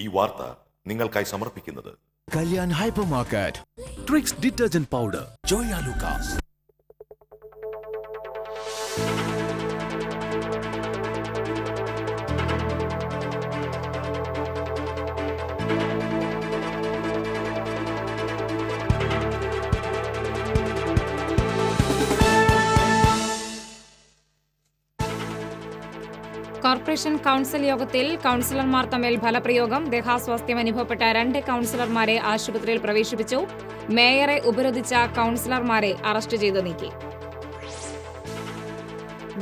ഈ വാർത്ത നിങ്ങൾക്കായി സമർപ്പിക്കുന്നത് Kalyan hyper market, Tricks detergent powder, Joyalukkas. Corporation council യോഗത്തിൽ കൌൺസിലർമാർ തമ്മിൽ ഫലപ്രയോഗം. ദേഹാസ്വാസ്ഥ്യം അനുഭവപ്പെട്ട 2 കൌൺസിലർമാരെ ആശുപത്രിയിൽ പ്രവേശിപ്പിച്ചു. മേയറെ ഉപരോധിച്ച കൌൺസിലർമാരെ അറസ്റ്റ് ചെയ്ത് നീക്കി.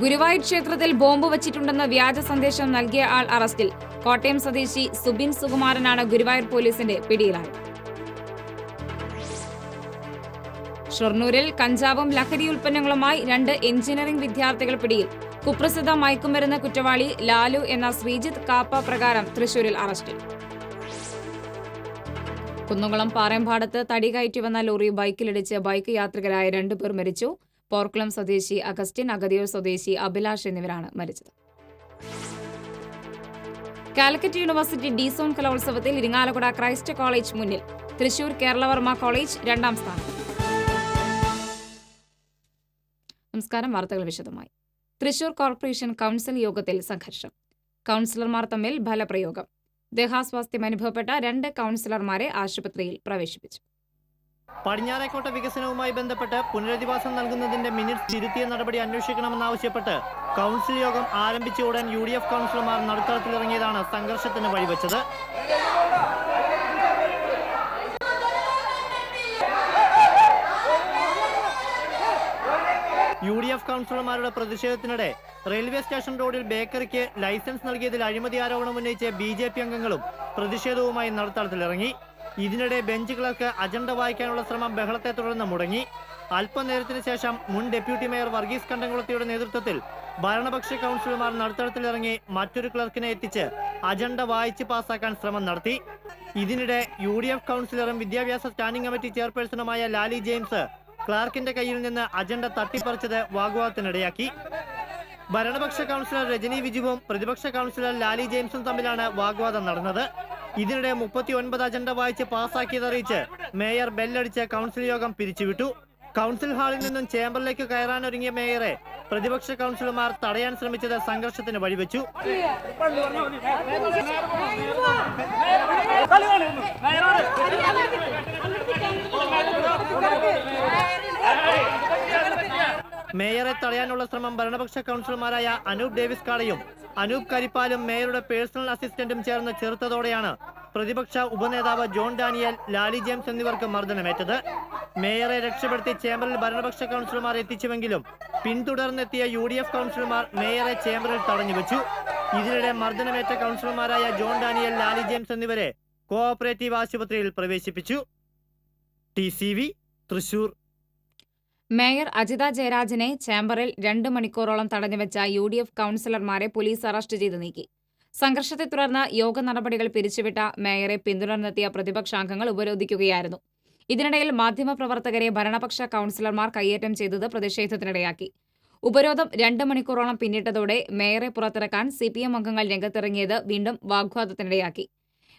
ഗുരുവായൂർ ക്ഷേത്രത്തിൽ ബോംബ് വച്ചിട്ടുണ്ടെന്ന് വ്യാജ സന്ദേശം നൽകിയ ആൾ അറസ്റ്റിൽ. കോട്ടയം സ്വദേശി സുബിൻ സുകുമാരനാണ് ഗുരുവായൂർ പോലീസിന്റെ പിടിയിലായത്. ഷൊർണൂരിൽ കഞ്ചാവും ലഹരി ഉൽപ്പന്നങ്ങളുമായി 2 എഞ്ചിനീയറിംഗ് വിദ്യാർത്ഥികൾ പിടിയിൽ. കുപ്രസിദ്ധ മയക്കുമരുന്ന് കുറ്റവാളി ലാലു എന്ന ശ്രീജിത്ത് കാപ്പ പ്രകാരം തൃശൂരിൽ അറസ്റ്റിൽ. കുന്നംകുളം പാറേമ്പാടത്ത് തടി കയറ്റി വന്ന ലോറി ബൈക്കിലിടിച്ച് ബൈക്ക് യാത്രികരായ 2 പേർ മരിച്ചു. പോർക്കുളം സ്വദേശി അഗസ്റ്റിൻ, അഗതിയൂർ സ്വദേശി അഭിലാഷ് എന്നിവരാണ് മരിച്ചത്. കാലിക്കറ്റ് യൂണിവേഴ്സിറ്റി ഡി-സോൺ കലോത്സവത്തിൽ ഇരിങ്ങാലക്കുട ക്രൈസ്റ്റ് കോളേജ് മുന്നിൽ. തൃശൂർ കേരളവർമ്മ കോളേജ് 2ാം സ്ഥാനം. നമസ്കാരം. വാർത്തകൾ വിശദമായി. തൃശൂർ കോർപ്പറേഷൻ കൌൺസിൽ യോഗത്തിൽ സംഘർഷം. കൌൺസിലർമാർ തമ്മിൽ ഫലപ്രയോഗം. ദേഹാസ്വാസ്ഥ്യം അനുഭവപ്പെട്ട 2 കൌൺസിലർമാരെ ആശുപത്രിയിൽ പ്രവേശിപ്പിച്ചു. പടിഞ്ഞാറേക്കോട്ട വികസനവുമായി ബന്ധപ്പെട്ട് പുനരധിവാസം നൽകുന്നതിന്റെ മിനിറ്റ്സ് തിരുത്തിയ നടപടി അന്വേഷിക്കണമെന്നാവശ്യപ്പെട്ട് കൌൺസിൽ യോഗം ആരംഭിച്ച ഉടൻ UDF കൌൺസിലർമാർ നടുത്തളത്തിലിറങ്ങിയതാണ് സംഘർഷത്തിന് വഴിവെച്ചത്. UDF കൌൺസിലർമാരുടെ പ്രതിഷേധത്തിനിടെ റെയിൽവേ സ്റ്റേഷൻ റോഡിൽ ബേക്കറിക്ക് ലൈസൻസ് നൽകിയതിൽ അഴിമതി ആരോപണം ഉന്നയിച്ച് BJP അംഗങ്ങളും പ്രതിഷേധവുമായി നടുത്തളത്തിലിറങ്ങി. ഇതിനിടെ ബെഞ്ച് ക്ലർക്ക് അജണ്ട വായിക്കാനുള്ള ശ്രമം ബഹളത്തെ തുടർന്ന് മുടങ്ങി. അല്പനേരത്തിന് ശേഷം മുൻ ഡെപ്യൂട്ടി മേയർ വർഗീസ് കണ്ടംകുളത്തിയുടെ നേതൃത്വത്തിൽ ഭരണപക്ഷ കൌൺസിലർമാർ നടുത്തളത്തിലിറങ്ങി മറ്റൊരു ക്ലർക്കിനെ എത്തിച്ച് അജണ്ട വായിച്ച് പാസാക്കാൻ ശ്രമം നടത്തി. ഇതിനിടെ UDF കൌൺസിലറും വിദ്യാഭ്യാസ സ്റ്റാൻഡിംഗ് കമ്മിറ്റി ചെയർപേഴ്സണുമായ ലാലി ജെയിംസ് ക്ലാർക്കിന്റെ കയ്യിൽ നിന്ന് അജണ്ട തട്ടിപ്പറിച്ചത് വാഗ്വാദത്തിനിടയാക്കി. ഭരണപക്ഷ കൌൺസിലർ രജനി വിജുവും പ്രതിപക്ഷ കൌൺസിലർ ലാലി ജെയിംസും തമ്മിലാണ് വാഗ്വാദം നടന്നത്. ഇതിനിടെ 39 അജണ്ട വായിച്ച് പാസാക്കിയതറിയിച്ച് മേയർ ബെല്ലടിച്ച് കൌൺസിൽ യോഗം പിരിച്ചുവിട്ടു. കൌൺസിൽ ഹാളിൽ നിന്നും ചേംബറിലേക്ക് കയറാനൊരുങ്ങിയ മേയറെ പ്രതിപക്ഷ കൌൺസിലർമാർ തടയാൻ ശ്രമിച്ചത് സംഘർഷത്തിന് വഴിവെച്ചു. മേയറെ തടയാനുള്ള ശ്രമം ഭരണപക്ഷ കൌൺസിലർമാരായ അനൂപ് ഡേവിസ് കാടയും അനൂപ് കരിപ്പാലും മേയറുടെ പേഴ്സണൽ അസിസ്റ്റന്റും ചേർന്ന് ചെറുത്തതോടെയാണ് പ്രതിപക്ഷ ഉപനേതാവ് ജോൺ ഡാനിയൽ, ലാലി ജെയിംസ് എന്നിവർക്ക് മർദ്ദനമേറ്റത്. മേയറെ രക്ഷപ്പെടുത്തി ചേംബറിൽ ഭരണപക്ഷ കൌൺസിലർമാർ എത്തിച്ചുവെങ്കിലും പിന്തുടർന്നെത്തിയ UDF കൌൺസിലർമാർ മേയറെ ചേംബറിൽ തടഞ്ഞുവെച്ചു. ഇതിനിടെ മർദ്ദനമേറ്റ കൌൺസിലർമാരായ ജോൺ ഡാനിയൽ, ലാലി ജെയിംസ് എന്നിവരെ കോഓപ്പറേറ്റീവ് ആശുപത്രിയിൽ പ്രവേശിപ്പിച്ചു. TCV തൃശൂർ. മേയർ അജിത ജയരാജനെ ചേംബറിൽ 2 മണിക്കൂറോളം തടഞ്ഞുവെച്ച UDF കൌൺസിലർമാരെ പോലീസ് അറസ്റ്റ് ചെയ്ത് നീക്കി. സംഘർഷത്തെ തുടർന്ന് യോഗ നടപടികൾ പിരിച്ചുവിട്ട മേയറെ പിന്തുടർന്നെത്തിയ പ്രതിപക്ഷാംഗങ്ങൾ ഉപരോധിക്കുകയായിരുന്നു. ഇതിനിടയിൽ മാധ്യമപ്രവർത്തകരെ ഭരണപക്ഷ കൌൺസിലർമാർ കയ്യേറ്റം ചെയ്തത് പ്രതിഷേധത്തിനിടയാക്കി. ഉപരോധം 2 മണിക്കൂറോളം പിന്നിട്ടതോടെ മേയറെ പുറത്തിറക്കാൻ CPM അംഗങ്ങൾ രംഗത്തിറങ്ങിയത് വീണ്ടും വാഗ്വാദത്തിനിടയാക്കി.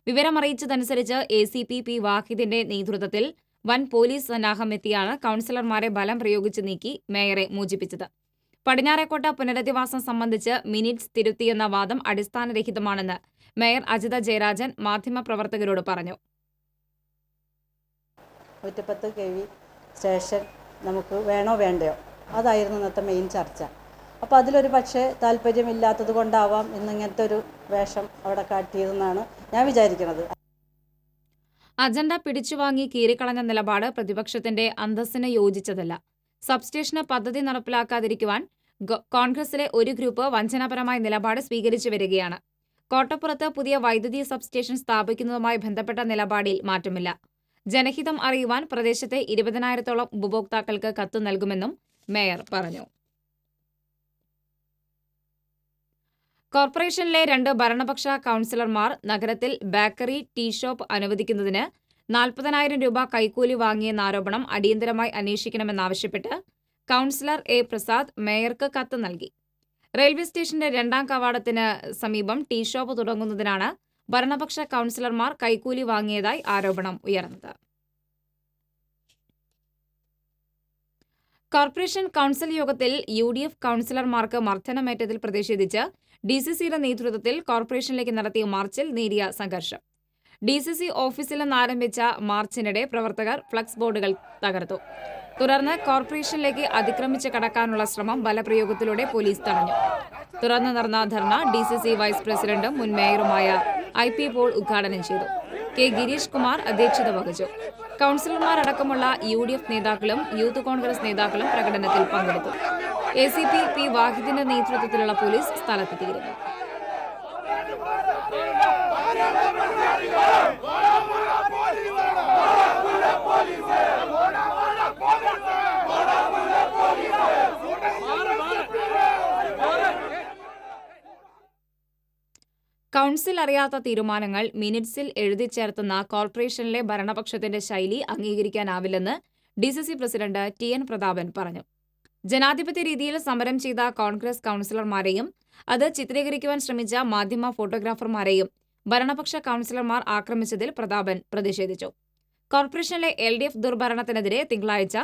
വിവരമറിയിച്ചതനുസരിച്ച് ACP P വാഹിദിന്റെ നേതൃത്വത്തിൽ വൻ പോലീസ് സന്നാഹം എത്തിയാണ് കൌൺസിലർമാരെ ബലം പ്രയോഗിച്ച് നീക്കി മേയറെ മോചിപ്പിച്ചത്. പടിഞ്ഞാറേക്കോട്ട പുനരധിവാസം സംബന്ധിച്ച് മിനിറ്റ്സ് തിരുത്തിയെന്ന വാദം അടിസ്ഥാനരഹിതമാണെന്ന് മേയർ അജിത ജയരാജൻ മാധ്യമപ്രവർത്തകരോട് പറഞ്ഞു. 110 KV സ്റ്റേഷൻ നമുക്ക് വേണോ വേണ്ടയോ, അതായിരുന്നു ഇന്നത്തെ മെയിൻ ചർച്ച. അപ്പോൾ അതിലൊരു പക്ഷേ താല്പര്യമില്ലാത്തത് കൊണ്ടാവാം ഇന്നിങ്ങനത്തെ ഒരു വേഷം അവിടെ കാട്ടിയതെന്നാണ് ഞാൻ വിചാരിക്കുന്നത്. അജണ്ട പിടിച്ചുവാങ്ങി കീറിക്കളഞ്ഞ നിലപാട് പ്രതിപക്ഷത്തിന്റെ അന്തസ്സിന് യോജിച്ചതല്ല. സബ്സ്റ്റേഷന് പദ്ധതി നടപ്പിലാക്കാതിരിക്കുവാൻ കോൺഗ്രസിലെ ഒരു ഗ്രൂപ്പ് വഞ്ചനാപരമായ നിലപാട് സ്വീകരിച്ചു വരികയാണ്. കോട്ടപ്പുറത്ത് പുതിയ വൈദ്യുതി സബ്സ്റ്റേഷൻ സ്ഥാപിക്കുന്നതുമായി ബന്ധപ്പെട്ട നിലപാടിൽ മാറ്റമില്ല. ജനഹിതം അറിയുവാൻ പ്രദേശത്തെ 20,000-ഓളം ഉപഭോക്താക്കൾക്ക് കത്ത് നൽകുമെന്നും മേയർ പറഞ്ഞു. കോർപ്പറേഷനിലെ 2 ഭരണപക്ഷ കൌൺസിലർമാർ നഗരത്തിൽ ബേക്കറി, ടീ ഷോപ്പ് അനുവദിക്കുന്നതിന് 40,000 രൂപ കൈക്കൂലി വാങ്ങിയെന്ന ആരോപണം അടിയന്തരമായി അന്വേഷിക്കണമെന്നാവശ്യപ്പെട്ട് കൌൺസിലർ A. പ്രസാദ് മേയർക്ക് കത്ത് നൽകി. റെയിൽവേ സ്റ്റേഷന്റെ 2ാം കവാടത്തിന് സമീപം ടീ ഷോപ്പ് തുടങ്ങുന്നതിനാണ് ഭരണപക്ഷ കൗൺസിലർമാർ കൈക്കൂലി വാങ്ങിയതായി ആരോപണം ഉയർന്നത്. കോർപ്പറേഷൻ കൗൺസിൽ യോഗത്തിൽ UDF കൗൺസിലർമാർക്ക് മർദ്ദനമേറ്റതിൽ പ്രതിഷേധിച്ച് DCCയുടെ നേതൃത്വത്തിൽ കോർപ്പറേഷനിലേക്ക് നടത്തിയ മാർച്ചിൽ നേരിയ സംഘർഷം. DCC ഓഫീസിൽ നിന്ന് ആരംഭിച്ച മാർച്ചിനിടെ പ്രവർത്തകർ ഫ്ലക്സ് ബോർഡുകൾ തകർത്തു. തുടർന്ന് കോർപ്പറേഷനിലേക്ക് അതിക്രമിച്ച് കടക്കാനുള്ള ശ്രമം ബലപ്രയോഗത്തിലൂടെ പോലീസ് തടഞ്ഞു. തുടർന്ന് നടന്ന ധർണ DCC വൈസ് പ്രസിഡന്റും മുൻ മേയറുമായ IP പോൾ ഉദ്ഘാടനം ചെയ്തു. K. ഗിരീഷ് കുമാർ അധ്യക്ഷത വഹിച്ചു. കൗൺസിലർമാരടക്കമുള്ള UDF നേതാക്കളും യൂത്ത് കോൺഗ്രസ് നേതാക്കളും പ്രകടനത്തിൽ പങ്കെടുത്തു. ACP P. വാഹിദിന്റെ നേതൃത്വത്തിലുള്ള പോലീസ് സ്ഥലത്തെത്തിയിരുന്നു. കൗൺസിൽ അറിയാത്ത തീരുമാനങ്ങൾ മിനിറ്റ്സിൽ എഴുതിച്ചേർത്തുന്ന കോർപ്പറേഷനിലെ ഭരണപക്ഷത്തിന്റെ ശൈലി അംഗീകരിക്കാനാവില്ലെന്ന് DCC പ്രസിഡന്റ് TN പ്രതാപൻ പറഞ്ഞു. ജനാധിപത്യ രീതിയിൽ സമരം ചെയ്ത കോൺഗ്രസ് കൗൺസിലർമാരെയും അത് ചിത്രീകരിക്കുവാൻ ശ്രമിച്ച മാധ്യമ ഫോട്ടോഗ്രാഫർമാരെയും ഭരണപക്ഷ കൗൺസിലർമാർ ആക്രമിച്ചതിൽ പ്രതാപൻ പ്രതിഷേധിച്ചു. കോർപ്പറേഷനിലെ LDF ദുർഭരണത്തിനെതിരെ തിങ്കളാഴ്ച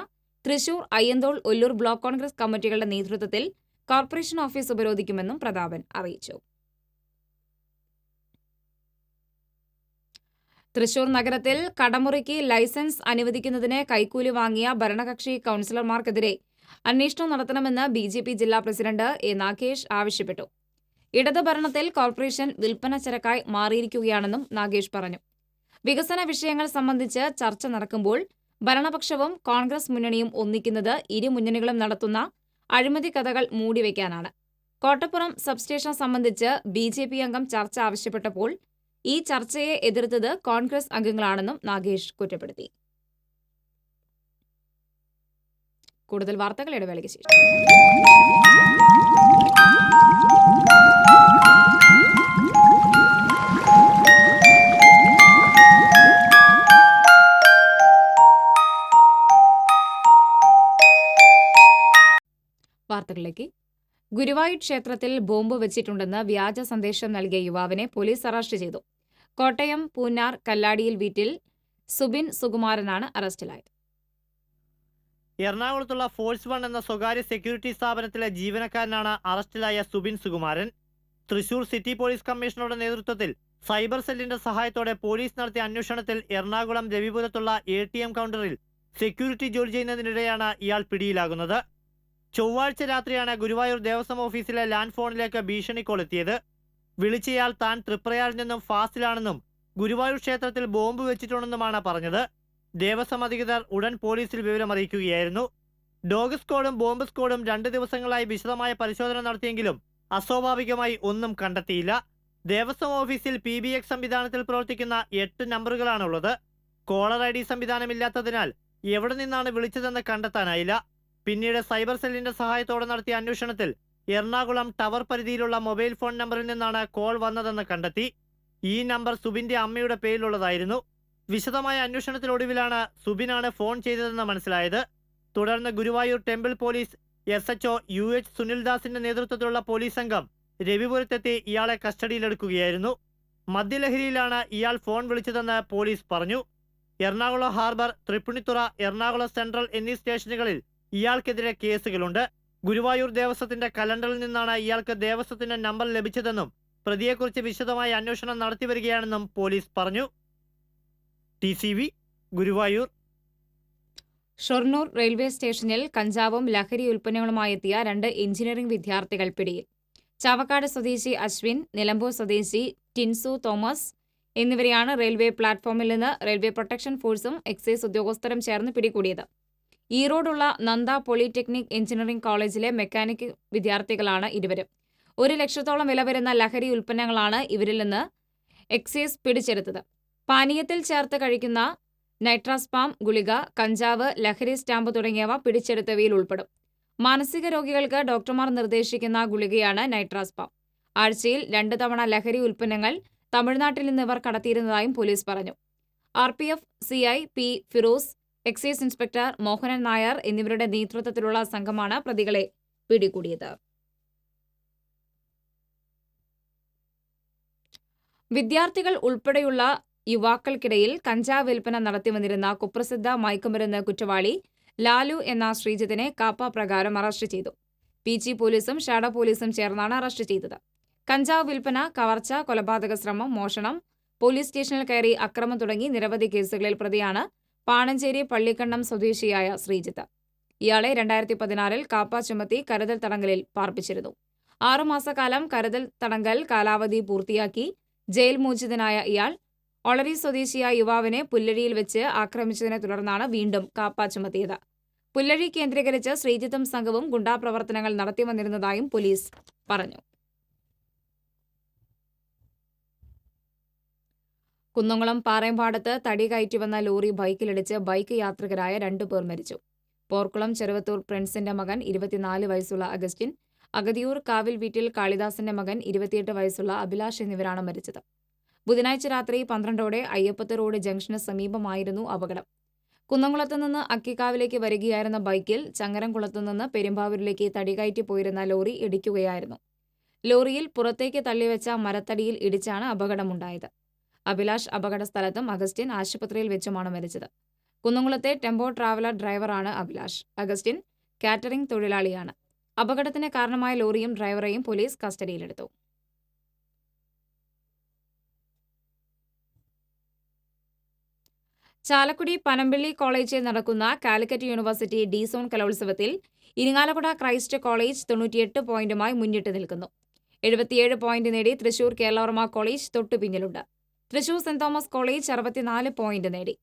തൃശൂർ, അയ്യന്തോൾ, ഒല്ലൂർ ബ്ലോക്ക് കോൺഗ്രസ് കമ്മിറ്റികളുടെ നേതൃത്വത്തിൽ കോർപ്പറേഷൻ ഓഫീസ് ഉപരോധിക്കുമെന്നും പ്രതാപൻ അറിയിച്ചു. തൃശൂർ നഗരത്തിൽ കടമുറിക്ക് ലൈസൻസ് അനുവദിക്കുന്നതിന് കൈക്കൂലി വാങ്ങിയ ഭരണകക്ഷി കൗൺസിലർമാർക്കെതിരെ അന്വേഷണം നടത്തണമെന്ന് BJP ജില്ലാ പ്രസിഡന്റ് A. നാഗേഷ് ആവശ്യപ്പെട്ടു. ഇടത് ഭരണത്തിൽ കോർപ്പറേഷൻ വിൽപ്പന ചരക്കായി മാറിയിരിക്കുകയാണെന്നും നാഗേഷ് പറഞ്ഞു. വികസന വിഷയങ്ങൾ സംബന്ധിച്ച് ചർച്ച നടക്കുമ്പോൾ ഭരണപക്ഷവും കോൺഗ്രസ് മുന്നണിയും ഒന്നിക്കുന്നത് ഇരു മുന്നണികളും നടത്തുന്ന അഴിമതി കഥകൾ മൂടിവെക്കാനാണ്. കോട്ടപ്പുറം സബ്സ്റ്റേഷൻ സംബന്ധിച്ച് BJP അംഗം ചർച്ച ആവശ്യപ്പെട്ടപ്പോൾ ഈ ചർച്ചയെ എതിർത്തത് കോൺഗ്രസ് അംഗങ്ങളാണെന്നും നാഗേഷ് കുറ്റപ്പെടുത്തി. കൂടുതൽ വാർത്തകൾ ഇടവേളയ്ക്ക് ശേഷം. വാർത്തകളിലേക്ക്. ഗുരുവായൂർ ക്ഷേത്രത്തിൽ ബോംബ് വെച്ചിട്ടുണ്ടെന്ന് വ്യാജ സന്ദേശം നൽകിയ യുവാവിനെ പോലീസ് അറസ്റ്റ് ചെയ്തു. കോട്ടയം പൂന്നാർ കല്ലാടിയിൽ വീട്ടിൽ സുബിൻ സുകുമാരനാണ് അറസ്റ്റിലായത്. എറണാകുളത്തുള്ള ഫോഴ്സ് 1 എന്ന സ്വകാര്യ സെക്യൂരിറ്റി സ്ഥാപനത്തിലെ ജീവനക്കാരനാണ് അറസ്റ്റിലായ സുബിൻ സുകുമാരൻ. തൃശൂർ സിറ്റി പോലീസ് കമ്മീഷണറുടെ നേതൃത്വത്തിൽ സൈബർ സെല്ലിന്റെ സഹായത്തോടെ പോലീസ് നടത്തിയ അന്വേഷണത്തിൽ എറണാകുളം രവിപുരത്തുള്ള ATM കൗണ്ടറിൽ സെക്യൂരിറ്റി ജോലി ചെയ്യുന്നതിനിടെയാണ് ഇയാൾ പിടിയിലാകുന്നത്. ചൊവ്വാഴ്ച രാത്രിയാണ് ഗുരുവായൂർ ദേവസ്വം ഓഫീസിലെ ലാൻഡ് ഫോണിലേക്ക് ഭീഷണി കോൾ എത്തിയത്. വിളിച്ചയാൾ താൻ തൃപ്രയാറിൽ നിന്നും ഫാസ്റ്റിലാണെന്നും ഗുരുവായൂർ ക്ഷേത്രത്തിൽ ബോംബ് വെച്ചിട്ടുണ്ടെന്നുമാണ് പറഞ്ഞത്. ദേവസ്വം അധികൃതർ ഉടൻ പോലീസിൽ വിവരമറിയിക്കുകയായിരുന്നു. ഡോഗ് സ്ക്വാഡും ബോംബ് സ്ക്വാഡും 2 ദിവസങ്ങളായി വിശദമായ പരിശോധന നടത്തിയെങ്കിലും അസ്വാഭാവികമായി ഒന്നും കണ്ടെത്തിയില്ല. ദേവസ്വം ഓഫീസിൽ PBX സംവിധാനത്തിൽ പ്രവർത്തിക്കുന്ന 8 നമ്പറുകളാണുള്ളത്. കോളർ ID സംവിധാനമില്ലാത്തതിനാൽ എവിടെ നിന്നാണ് വിളിച്ചതെന്ന് കണ്ടെത്താനായില്ല. പിന്നീട് സൈബർ സെല്ലിന്റെ സഹായത്തോടെ നടത്തിയ അന്വേഷണത്തിൽ എറണാകുളം ടവർ പരിധിയിലുള്ള മൊബൈൽ ഫോൺ നമ്പറിൽ നിന്നാണ് കോൾ വന്നതെന്ന് കണ്ടെത്തി. ഈ നമ്പർ സുബിന്റെ അമ്മയുടെ പേരിലുള്ളതായിരുന്നു. വിശദമായ അന്വേഷണത്തിനൊടുവിലാണ് സുബിനാണ് ഫോൺ ചെയ്തതെന്ന് മനസ്സിലായത്. തുടർന്ന് Guruvayur temple police SHO UH സുനിൽദാസിന്റെ നേതൃത്വത്തിലുള്ള പോലീസ് സംഘം രവിപുരത്തെത്തി ഇയാളെ കസ്റ്റഡിയിലെടുക്കുകയായിരുന്നു. മദ്യലഹരിയിലാണ് ഇയാൾ ഫോൺ വിളിച്ചതെന്ന് പോലീസ് പറഞ്ഞു. എറണാകുളം ഹാർബർ, തൃപ്പൂണിത്തുറ, എറണാകുളം സെൻട്രൽ എന്നീ സ്റ്റേഷനുകളിൽ ഇയാൾക്കെതിരെ കേസുകളുണ്ട്. ഗുരുവായൂർ ദേവസ്വത്തിന്റെ കലണ്ടറിൽ നിന്നാണ് ഇയാൾക്ക് ദേവസ്വത്തിന്റെ നമ്പർ ലഭിച്ചതെന്നും പ്രതിയെക്കുറിച്ച് വിശദമായ അന്വേഷണം നടത്തിവരികയാണെന്നും പോലീസ് പറഞ്ഞു. TCV ഗുരുവായൂർ. ഷൊർണൂർ റെയിൽവേ സ്റ്റേഷനിൽ കഞ്ചാവും ലഹരി ഉൽപ്പന്നങ്ങളുമായി എത്തിയ 2 എഞ്ചിനീയറിംഗ് വിദ്യാർത്ഥികൾ പിടിയിൽ. ചാവക്കാട് സ്വദേശി അശ്വിൻ, നിലമ്പൂർ സ്വദേശി ടിൻസു തോമസ് എന്നിവരെയാണ് റെയിൽവേ പ്ലാറ്റ്ഫോമിൽ നിന്ന് റെയിൽവേ പ്രൊട്ടക്ഷൻ ഫോഴ്സും എക്സൈസ് ഉദ്യോഗസ്ഥരും ചേർന്ന് പിടികൂടിയത്. ഈറോഡുള്ള നന്ദ പോളിടെക്നിക് എഞ്ചിനീയറിംഗ് കോളേജിലെ മെക്കാനിക് വിദ്യാർത്ഥികളാണ് ഇരുവരും. 1 ലക്ഷത്തോളം വില വരുന്ന ലഹരി ഉൽപ്പന്നങ്ങളാണ് ഇവരിൽ നിന്ന് എക്സൈസ് പിടിച്ചെടുത്തത്. പാനീയത്തിൽ ചേർത്ത് കഴിക്കുന്ന നൈട്രാസ്പാം ഗുളിക, കഞ്ചാവ്, ലഹരി സ്റ്റാമ്പ് തുടങ്ങിയവ പിടിച്ചെടുത്തവയിൽ ഉൾപ്പെടും. മാനസിക രോഗികൾക്ക് ഡോക്ടർമാർ നിർദ്ദേശിക്കുന്ന ഗുളികയാണ് നൈട്രാസ്പാം. ആഴ്ചയിൽ 2 തവണ ലഹരി ഉൽപ്പന്നങ്ങൾ തമിഴ്നാട്ടിൽ നിന്ന് ഇവർ കടത്തിയിരുന്നതായും പോലീസ് പറഞ്ഞു. RPF CI P. Firoz, excise inspector Mohanan Nair എന്നിവരുടെ നേതൃത്വത്തിലുള്ള സംഘമാണ് പ്രതികളെ പിടികൂടിയത്. വിദ്യാർത്ഥികൾ ഉൾപ്പെടെയുള്ള യുവാക്കൾക്കിടയിൽ കഞ്ചാവ് വിൽപ്പന നടത്തിവന്നിരുന്ന കുപ്രസിദ്ധ മയക്കുമരുന്ന് കുറ്റവാളി ലാലു എന്ന ശ്രീജിത്തിനെ കാപ്പ പ്രകാരം അറസ്റ്റ് ചെയ്തു. പി.ജി പോലീസും ഷാഡോ പോലീസും ചേർന്നാണ് അറസ്റ്റ് ചെയ്തത്. കഞ്ചാവ് വിൽപ്പന, കവർച്ച, കൊലപാതക ശ്രമം, മോഷണം, പോലീസ് സ്റ്റേഷനിൽ കയറി അക്രമം തുടങ്ങി നിരവധി കേസുകളിൽ പ്രതിയാണ് പാണഞ്ചേരി പള്ളിക്കണ്ണം സ്വദേശിയായ ശ്രീജിത്ത്. ഇയാളെ 2016 കാപ്പ ചുമത്തി കരുതൽ തടങ്കലിൽ പാർപ്പിച്ചിരുന്നു. 6 മാസക്കാലം കരുതൽ തടങ്കൽ കാലാവധി പൂർത്തിയാക്കി ജയിൽ മോചിതനായ ഇയാൾ ഒളരി സ്വദേശിയായ യുവാവിനെ പുല്ലഴിയിൽ വെച്ച് ആക്രമിച്ചതിനെ തുടർന്നാണ് വീണ്ടും കാപ്പ ചുമത്തിയത്. പുല്ലഴി കേന്ദ്രീകരിച്ച് ശ്രീജിത്തും സംഘവും ഗുണ്ടാപ്രവർത്തനങ്ങൾ നടത്തിവന്നിരുന്നതായും പോലീസ് പറഞ്ഞു. കുന്നംകുളം പാറേമ്പാടത്ത് തടി കയറ്റിവന്ന ലോറി ബൈക്കിലിടിച്ച് ബൈക്ക് യാത്രികരായ 2 പേർ മരിച്ചു. പോർക്കുളം ചെറുവത്തൂർ പ്രിൻസിന്റെ മകൻ 24 വയസ്സുള്ള അഗസ്റ്റിൻ, അഗതിയൂർ കാവിൽ വീട്ടിൽ കാളിദാസന്റെ മകൻ 28 വയസ്സുള്ള അഭിലാഷ് എന്നിവരാണ് മരിച്ചത്. ബുധനാഴ്ച രാത്രി 12ഓടെ അയ്യപ്പത്ത് റോഡ് ജംഗ്ഷന് സമീപമായിരുന്നു അപകടം. കുന്നംകുളത്ത് നിന്ന് അക്കിക്കാവിലേക്ക് വരികയായിരുന്ന ബൈക്കിൽ ചങ്ങരംകുളത്ത് നിന്ന് പെരുമ്പാവൂരിലേക്ക് തടി കയറ്റി പോയിരുന്ന ലോറി ഇടിക്കുകയായിരുന്നു. ലോറിയിൽ പുറത്തേക്ക് തള്ളിവെച്ച മരത്തടിയിൽ ഇടിച്ചാണ് അപകടമുണ്ടായത്. അഭിലാഷ് അപകട സ്ഥലത്തും അഗസ്റ്റിൻ ആശുപത്രിയിൽ വെച്ചുമാണ് മരിച്ചത്. കുന്നംകുളത്തെ ടെമ്പോ ട്രാവലർ ഡ്രൈവറാണ് അഭിലാഷ്. Augustine catering തൊഴിലാളിയാണ്. അപകടത്തിന് കാരണമായ ലോറിയും ഡ്രൈവറെയും പോലീസ് കസ്റ്റഡിയിലെടുത്തു. ചാലക്കുടി പനമ്പള്ളി കോളേജിൽ നടക്കുന്ന കാലിക്കറ്റ് യൂണിവേഴ്സിറ്റി ഡി-സോൺ കലോത്സവത്തിൽ ഇരിങ്ങാലക്കുട ക്രൈസ്റ്റ് കോളേജ് 98 പോയിന്റുമായി മുന്നിട്ട് നിൽക്കുന്നു. 77 പോയിന്റ് നേടി തൃശൂർ കേരളവർമ്മ കോളേജ് തൊട്ടു പിന്നിലുണ്ട്. Thrissur saint Thomas college 64 point നേടി.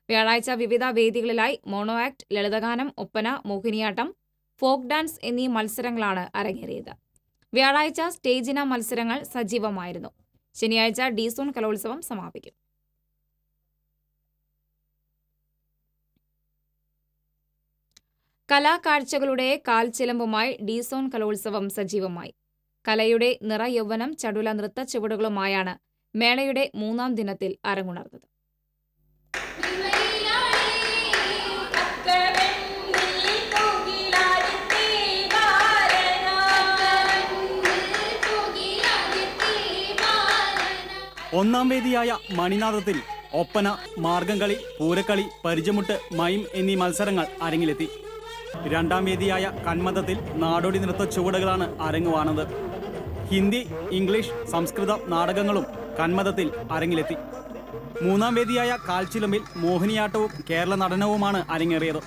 വ്യാഴാഴ്ച വിവിധ വേദികളിലായി മോണോ ആക്ട്, ലളിതഗാനം, ഒപ്പന, മോഹിനിയാട്ടം, ഫോക്ക് ഡാൻസ് എന്നീ മത്സരങ്ങളാണ് അരങ്ങേറിയത്. വ്യാഴാഴ്ച സ്റ്റേജിന മത്സരങ്ങൾ സജീവമായിരുന്നു. ശനിയാഴ്ച ഡി-സോൺ കലോത്സവം സമാപിക്കും. കലാകാഴ്ചകളുടെ കാൽച്ചിലമ്പുമായി ഡി-സോൺ കലോത്സവം സജീവമായി. കലയുടെ നിറയൗവനം, ചടുല നൃത്ത ചുവടുകളുമായാണ് മേളയുടെ 3ാം ദിനത്തിൽ അരങ്ങുണർന്നത്. ഒന്നാം വേദിയായ മണിനാഥത്തിൽ ഒപ്പന, മാർഗംകളി, പൂരക്കളി, പരിചമുട്ട്, മൈം എന്നീ മത്സരങ്ങൾ അരങ്ങിലെത്തി. രണ്ടാം വേദിയായ കന്മതത്തിൽ നാടോടി നൃത്ത ചുവടുകളാണ് അരങ്ങുവാണത്. ഹിന്ദി, ഇംഗ്ലീഷ്, സംസ്കൃതം നാടകങ്ങളും കന്മതത്തിൽ അരങ്ങിലെത്തി. മൂന്നാം വേദിയായ കാൽച്ചിലമ്പിൽ മോഹിനിയാട്ടവും കേരള നടനവുമാണ് അരങ്ങേറിയത്.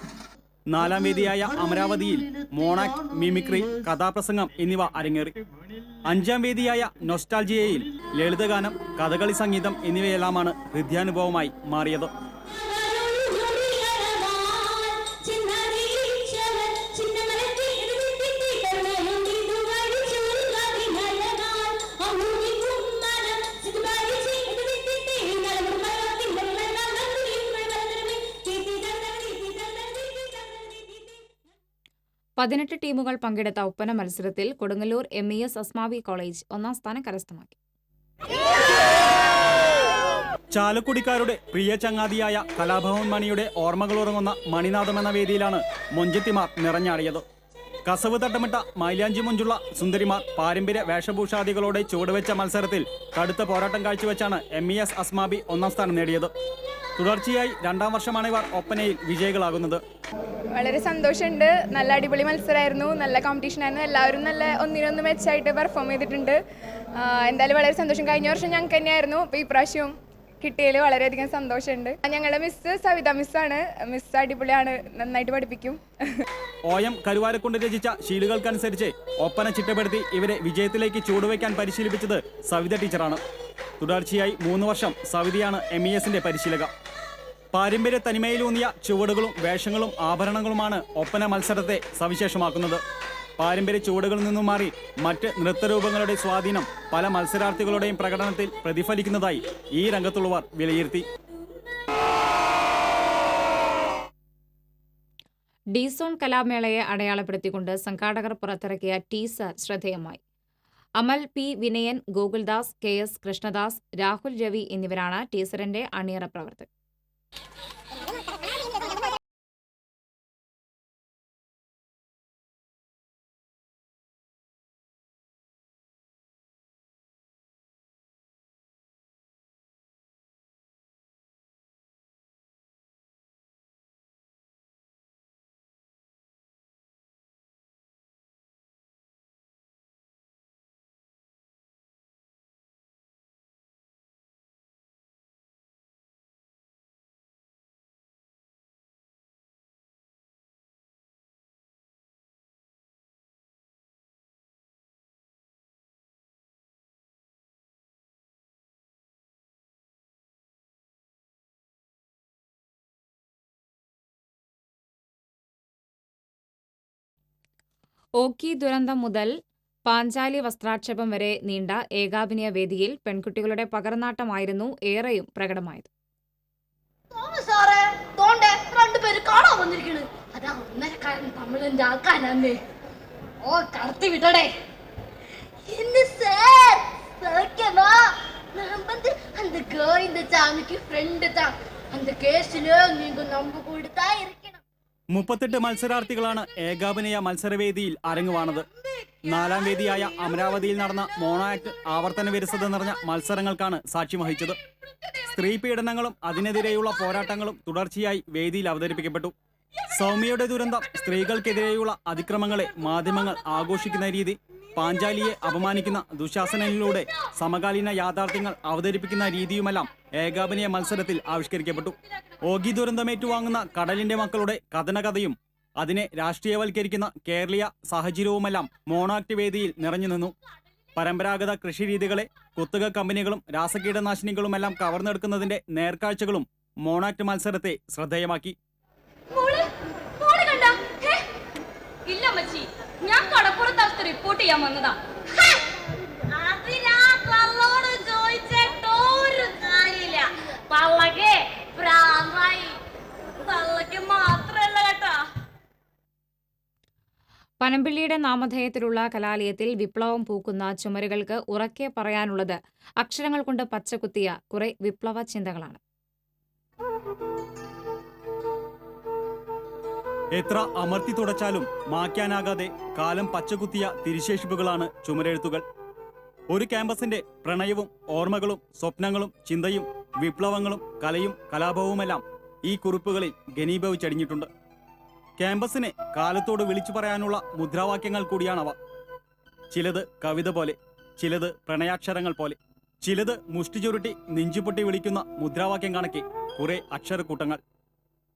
നാലാം വേദിയായ അമരാവതിയിൽ മോണാക്ട്, മിമിക്രി, കഥാപ്രസംഗം എന്നിവ അരങ്ങേറി. അഞ്ചാം വേദിയായ നൊസ്റ്റാൾജിയയിൽ ലളിതഗാനം, കഥകളി സംഗീതം എന്നിവയെല്ലാമാണ് ഹൃദ്യാനുഭവമായി മാറിയത്. പതിനെട്ട് ടീമുകൾ പങ്കെടുത്ത ഒപ്പന മത്സരത്തിൽ കൊടുങ്ങല്ലൂർ MES അസ്മാവി കോളേജ് 1ാം സ്ഥാനം കരസ്ഥമാക്കി. ചാലക്കുടിക്കാരുടെ പ്രിയ ചങ്ങാതിയായ കലാഭവൻ മണിയുടെ ഓർമ്മകളുറങ്ങുന്ന മണിനാഥം എന്ന വേദിയിലാണ് മൊഞ്ചത്തിമാർ നിറഞ്ഞാടിയത്. കസവ് തട്ടമിട്ട മൈലാഞ്ചി മുഞ്ചുള്ള സുന്ദരിമാർ പാരമ്പര്യ വേഷഭൂഷാദികളോടെ ചുവടുവെച്ച മത്സരത്തിൽ കടുത്ത പോരാട്ടം കാഴ്ചവെച്ചാണ് MES അസ്മാബി 1ാം സ്ഥാനം നേടിയത്. തുടർച്ചയായി 2ാം വർഷമാണ് ഇവർ ഒപ്പനയിൽ വിജയികളാകുന്നത്. വളരെ സന്തോഷമുണ്ട്. നല്ല അടിപൊളി മത്സരമായിരുന്നു, നല്ല കോമ്പറ്റീഷൻ ആയിരുന്നു. എല്ലാവരും നല്ല ഒന്നിനൊന്ന് മെച്ചമായിട്ട് പെർഫോം ചെയ്തിട്ടുണ്ട്. എന്തായാലും വളരെ സന്തോഷം. കഴിഞ്ഞ വർഷം ഞങ്ങൾക്ക് തന്നെയായിരുന്നു, അപ്പോൾ ഈ പ്രാവശ്യം കിട്ടിയതിൽ വളരെയധികം സന്തോഷമുണ്ട്. ഞങ്ങളുടെ മിസ് സവിത മിസ്സാണ്. മിസ് അടിപൊളിയാണ്, നന്നായിട്ട് പഠിപ്പിക്കും. OM കരുവാരക്കുണ്ട് രചിച്ച ശീലുകൾക്കനുസരിച്ച് ഒപ്പന ചിട്ടപ്പെടുത്തി ഇവരെ വിജയത്തിലേക്ക് ചൂടുവയ്ക്കാൻ പരിശീലിപ്പിച്ചത് സവിത ടീച്ചറാണ്. തുടർച്ചയായി 3 വർഷം സവിതയാണ് MESന്റെ പരിശീലക. പാരമ്പര്യ തനിമയിലൂന്നിയ ചുവടുകളും വേഷങ്ങളും ആഭരണങ്ങളുമാണ് ഒപ്പന മത്സരത്തെ സവിശേഷമാക്കുന്നത്. പാരമ്പര്യ ചുവടുകളിൽ നിന്നും മാറി മറ്റ് നൃത്തരൂപങ്ങളുടെ സ്വാധീനം പല മത്സരാർത്ഥികളുടെയും പ്രകടനത്തിൽ പ്രതിഫലിക്കുന്നതായി ഈ രംഗത്തുള്ളവർ വിലയിരുത്തി. ഡി-സോൺ കലാമേളയെ അടയാളപ്പെടുത്തിക്കൊണ്ട് സംഘാടകർ പുറത്തിറക്കിയ ടീസർ ശ്രദ്ധേയമായി. അമൽ P. വിനയൻ, ഗോകുൽദാസ്, KS കൃഷ്ണദാസ്, രാഹുൽ രവി എന്നിവരാണ് ടീസറിന്റെ അണിയറ പ്രവർത്തകർ. ഓഖി ദുരന്തം മുതൽ പാഞ്ചാലി വസ്ത്രാക്ഷേപം വരെ നീണ്ട ഏകാഭിനയ വേദിയിൽ പെൺകുട്ടികളുടെ പകർന്നാട്ടമായിരുന്നു ഏറെയും പ്രകടമായത്. മുപ്പത്തെട്ട് മത്സരാർത്ഥികളാണ് ഏകാഭിനയ മത്സരവേദിയിൽ അരങ്ങുവാണത്. 4ാം വേദിയായ അമരാവതിയിൽ നടന്ന മോണോ ആക്ട് ആവർത്തന വിരസത നിറഞ്ഞ മത്സരങ്ങൾക്കാണ് സാക്ഷ്യം വഹിച്ചത്. സ്ത്രീ പീഡനങ്ങളും അതിനെതിരെയുള്ള പോരാട്ടങ്ങളും തുടർച്ചയായി വേദിയിൽ അവതരിപ്പിക്കപ്പെട്ടു. സൗമ്യയുടെ ദുരന്തം, സ്ത്രീകൾക്കെതിരെയുള്ള അതിക്രമങ്ങളെ മാധ്യമങ്ങൾ ആഘോഷിക്കുന്ന രീതി, പാഞ്ചാലിയെ അപമാനിക്കുന്ന ദുശാസനയിലൂടെ സമകാലീന യാഥാർത്ഥ്യങ്ങൾ അവതരിപ്പിക്കുന്ന രീതിയുമെല്ലാം ഏകാഭിനയ മത്സരത്തിൽ ആവിഷ്കരിക്കപ്പെട്ടു. ഓഖി ദുരന്തമേറ്റുവാങ്ങുന്ന കടലിന്റെ മക്കളുടെ കഥനകഥയും അതിനെ രാഷ്ട്രീയവൽക്കരിക്കുന്ന കേരളീയ സാഹചര്യവുമെല്ലാം മോണോആക്ട് വേദിയിൽ നിറഞ്ഞു നിന്നു. പരമ്പരാഗത കൃഷിരീതികളെ കുത്തക കമ്പനികളും രാസകീടനാശിനികളുമെല്ലാം കവർന്നെടുക്കുന്നതിന്റെ നേർക്കാഴ്ചകളും മോണോആക്ട് മത്സരത്തെ ശ്രദ്ധേയമാക്കി. ഞാൻ കടപ്പുറത്ത് റിപ്പോർട്ട് ചെയ്യാൻ വന്നതാ. പനമ്പിള്ളിയുടെ നാമധേയത്തിലുള്ള കലാലയത്തിൽ വിപ്ലവം പൂക്കുന്ന ചുമരുകൾക്ക് ഉറക്കെ പറയാനുള്ളത് അക്ഷരങ്ങൾ കൊണ്ട് പച്ചകുത്തിയ കുറെ വിപ്ലവ ചിന്തകളാണ്. എത്ര അമർത്തി തുടച്ചാലും മായ്ക്കാനാകാതെ കാലം പച്ചകുത്തിയ തിരിശേഷിപ്പുകളാണ് ചുമരെഴുത്തുകൾ. ഒരു ക്യാമ്പസിന്റെ പ്രണയവും ഓർമ്മകളും സ്വപ്നങ്ങളും ചിന്തയും വിപ്ലവങ്ങളും കലയും കലാപവുമെല്ലാം ഈ കുറിപ്പുകളിൽ ഘനീഭവിച്ചടിഞ്ഞിട്ടുണ്ട്. ക്യാമ്പസിനെ കാലത്തോട് വിളിച്ചു പറയാനുള്ള മുദ്രാവാക്യങ്ങൾ കൂടിയാണവ. ചിലത് കവിത പോലെ, ചിലത് പ്രണയാക്ഷരങ്ങൾ പോലെ, ചിലത് മുഷ്ടി ചുരുട്ടി നെഞ്ചുപൊട്ടി വിളിക്കുന്ന മുദ്രാവാക്യം കണക്കെ കുറെ അക്ഷരക്കൂട്ടങ്ങൾ.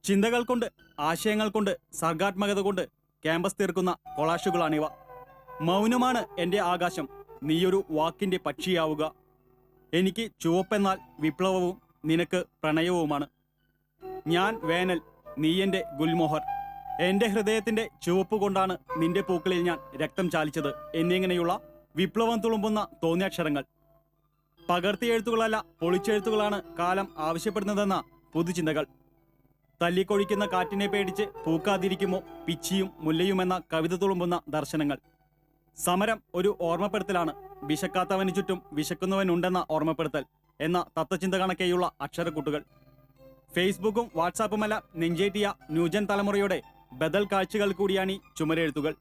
ചിന്തകൾ കൊണ്ട്, ആശയങ്ങൾ കൊണ്ട്, സർഗാത്മകത കൊണ്ട് ക്യാമ്പസ് തീർക്കുന്ന കൊളാഷുകളാണിവ. മൗനമാണ് എൻ്റെ ആകാശം, നീയൊരു വാക്കിൻ്റെ പക്ഷിയാവുക. എനിക്ക് ചുവപ്പെന്നാൽ വിപ്ലവവും നിനക്ക് പ്രണയവുമാണ്. ഞാൻ വേനൽ, നീ എൻ്റെ ഗുൽമോഹർ. എൻ്റെ ഹൃദയത്തിൻ്റെ ചുവപ്പ് കൊണ്ടാണ് നിന്റെ പൂക്കളിൽ ഞാൻ രക്തം ചാലിച്ചത് എന്നിങ്ങനെയുള്ള വിപ്ലവം തുളുമ്പുന്ന തോന്നിയാക്ഷരങ്ങൾ. പകർത്തിയെഴുത്തുകളല്ല, പൊളിച്ചെഴുത്തുകളാണ് കാലം ആവശ്യപ്പെടുന്നതെന്ന പുതുചിന്തകൾ. തല്ലിക്കൊഴിക്കുന്ന കാറ്റിനെ പേടിച്ച് പൂക്കാതിരിക്കുമോ പിച്ചിയും മുല്ലയുമെന്ന കവിത തുളുമ്പുന്ന ദർശനങ്ങൾ. സമരം ഒരു ഓർമ്മപ്പെടുത്തലാണ്. വിശക്കാത്തവന് ചുറ്റും വിശക്കുന്നവനുണ്ടെന്ന ഓർമ്മപ്പെടുത്തൽ എന്ന തത്വചിന്ത കണക്കെയുള്ള അക്ഷരക്കൂട്ടുകൾ. ഫേസ്ബുക്കും വാട്സാപ്പുമെല്ലാം നെഞ്ചേറ്റിയ ന്യൂജൻ തലമുറയുടെ ബദൽ കാഴ്ചകൾ കൂടിയാണ് ഈ ചുമരെഴുത്തുകൾ.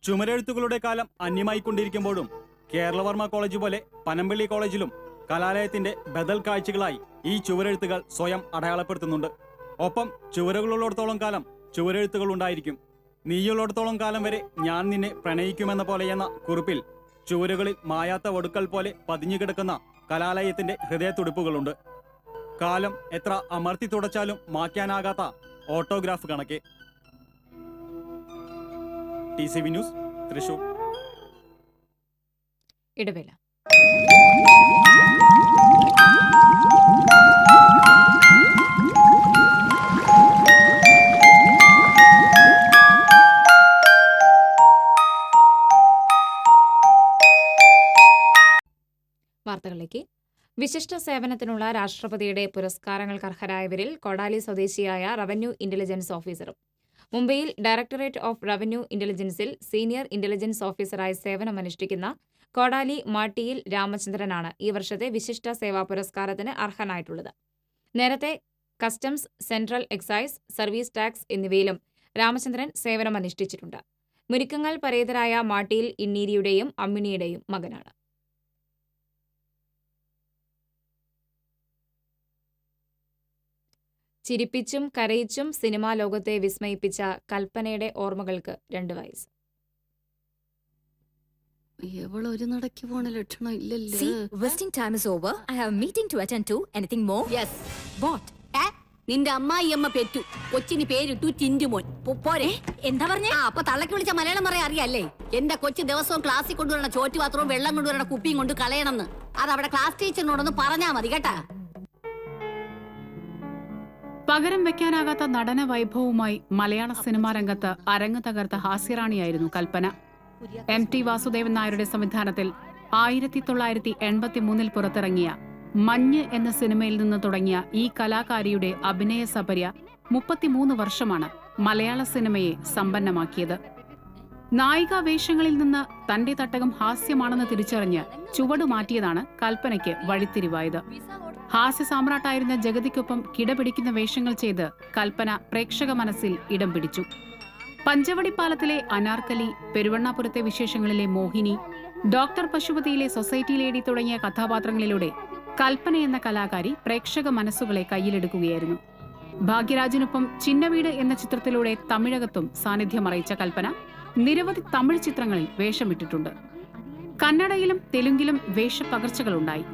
ചുമരെഴുത്തുകളുടെ കാലം അന്യമായിക്കൊണ്ടിരിക്കുമ്പോഴും കേരളവർമ്മ കോളേജ് പോലെ പനമ്പിള്ളി കോളേജിലും കലാലയത്തിന്റെ ബദൽ കാഴ്ചകളായി ഈ ചുവരെഴുത്തുകൾ സ്വയം അടയാളപ്പെടുത്തുന്നുണ്ട്. ഒപ്പം ചുവരുകളുള്ളിടത്തോളം കാലം ചുവരെഴുത്തുകൾ ഉണ്ടായിരിക്കും. നീയുള്ളിടത്തോളം കാലം വരെ ഞാൻ നിന്നെ പ്രണയിക്കുമെന്ന പോലെയെന്ന കുറിപ്പിൽ ചുവരുകളിൽ മായാത്ത വടുക്കൾ പോലെ പതിഞ്ഞുകിടക്കുന്ന കലാലയത്തിന്റെ ഹൃദയത്തുടിപ്പുകളുണ്ട്. കാലം എത്ര അമർത്തി തുടച്ചാലും മായ്ക്കാനാകാത്ത ഓട്ടോഗ്രാഫ് കണക്കെ. TCV news, Thrissur. ഇടവേള. വാർത്തകളിലേക്ക്. വിശിഷ്ട സേവനത്തിനുള്ള രാഷ്ട്രപതിയുടെ പുരസ്കാരങ്ങൾക്ക് അർഹരായവരിൽ കൊടാലി സ്വദേശിയായ റവന്യൂ ഇന്റലിജൻസ് ഓഫീസറും മുംബൈയിൽ ഡയറക്ടറേറ്റ് ഓഫ് റവന്യൂ ഇന്റലിജൻസിൽ സീനിയർ ഇന്റലിജൻസ് ഓഫീസറായി സേവനമനുഷ്ഠിക്കുന്ന കൊടാലി മാട്ടിയിൽ രാമചന്ദ്രനാണ് ഈ വർഷത്തെ വിശിഷ്ട സേവാ പുരസ്കാരത്തിന് അർഹനായിട്ടുള്ളത്. നേരത്തെ customs, central excise, service tax എന്നിവയിലും രാമചന്ദ്രൻ സേവനമനുഷ്ഠിച്ചിട്ടുണ്ട്. മുരിക്കങ്ങൽ പരേതരായ മാട്ടിയിൽ ഇന്നീരിയുടെയും അമ്മിണിയുടെയും മകനാണ്. ചിരിപ്പിച്ചും കരയിച്ചും സിനിമാ ലോകത്തെ വിസ്മയിപ്പിച്ച കൽപ്പനയുടെ ഓർമ്മകൾക്ക് 2 വയസ്സ്. ഒരു നടക്ക് പോണ ലക്ഷണം ഇല്ലല്ലോ. See, wasting time is over. I have a meeting to attend to. Anything more? Yes. What? നിന്റെ അമ്മായിയമ്മ പെറ്റു, കൊച്ചിന് പേരിട്ടു ടിന്റുമോൻ. പോരെ? എന്താ പറഞ്ഞേ? അപ്പൊ തള്ളക്ക് വിളിച്ച മലയാളം പറയാൻ അറിയാല്ലേ? എന്റെ കൊച്ചു ദിവസവും ക്ലാസ്സിൽ കൊണ്ടുവരണ ചോറ്റ് പാത്രവും വെള്ളം കൊണ്ടുവരണ കുപ്പിയും കൊണ്ട് കളയണമെന്ന്. അത് അവിടെ ക്ലാസ് ടീച്ചറിനോടൊന്ന് പറഞ്ഞാ മതി കേട്ടാ. പകരം വെക്കാനാകാത്ത നടന വൈഭവവുമായി മലയാള സിനിമാ രംഗത്ത് അരങ്ങ് തകർത്ത ഹാസ്യറാണിയായിരുന്നു കൽപ്പന. MT വാസുദേവൻ നായരുടെ സംവിധാനത്തിൽ 1983 പുറത്തിറങ്ങിയ മഞ്ഞ് എന്ന സിനിമയിൽ നിന്ന് തുടങ്ങിയ ഈ കലാകാരിയുടെ അഭിനയ സപര്യ 33 വർഷമാണ് മലയാള സിനിമയെ സമ്പന്നമാക്കിയത്. നായികാവേഷങ്ങളിൽ നിന്ന് തന്റെ തട്ടകം ഹാസ്യമാണെന്ന് തിരിച്ചറിഞ്ഞ് ചുവടുമാറ്റിയതാണ് കൽപ്പനയ്ക്ക് വഴിത്തിരിവായത്. ഹാസ്യ സാമ്രാട്ടായിരുന്ന ജഗതിക്കൊപ്പം കിടപിടിക്കുന്ന വേഷങ്ങൾ ചെയ്ത് കൽപ്പന പ്രേക്ഷക മനസ്സിൽ ഇടം പിടിച്ചു. പഞ്ചവടിപ്പാലത്തിലെ അനാർക്കലി, പെരുവണ്ണാപുരത്തെ വിശേഷങ്ങളിലെ മോഹിനി, ഡോക്ടർ പശുപതിയിലെ സൊസൈറ്റി ലേഡി തുടങ്ങിയ കഥാപാത്രങ്ങളിലൂടെ കൽപ്പന എന്ന കലാകാരി പ്രേക്ഷക മനസ്സുകളെ കയ്യിലെടുക്കുകയായിരുന്നു. ഭാഗ്യരാജിനൊപ്പം ചിന്നവീട് എന്ന ചിത്രത്തിലൂടെ തമിഴകത്തും സാന്നിധ്യമറിയിച്ച കൽപ്പന നിരവധി തമിഴ് ചിത്രങ്ങളിൽ വേഷമിട്ടിട്ടുണ്ട്. കന്നഡയിലും തെലുങ്കിലും വേഷപ്പകർച്ചകളുണ്ടായി.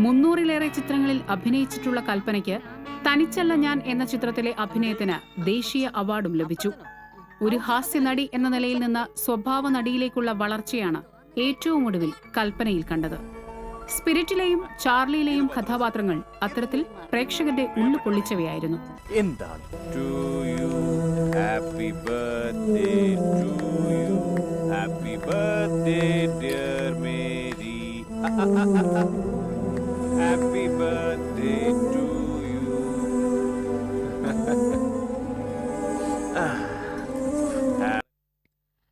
300-ലേറെ ചിത്രങ്ങളിൽ അഭിനയിച്ചിട്ടുള്ള കൽപ്പനയ്ക്ക് തനിച്ചല്ല ഞാൻ എന്ന ചിത്രത്തിലെ അഭിനയത്തിന് ദേശീയ അവാർഡും ലഭിച്ചു. ഒരു ഹാസ്യനടി എന്ന നിലയിൽ നിന്ന് സ്വഭാവ നടിയിലേക്കുള്ള വളർച്ചയാണ് ഏറ്റവും ഒടുവിൽ കൽപ്പനയിൽ കണ്ടത്. സ്പിരിറ്റിലെയും ചാർലിയിലെയും കഥാപാത്രങ്ങൾ അത്തരത്തിൽ പ്രേക്ഷകരുടെ ഉള്ളു പൊള്ളിച്ചവയായിരുന്നു.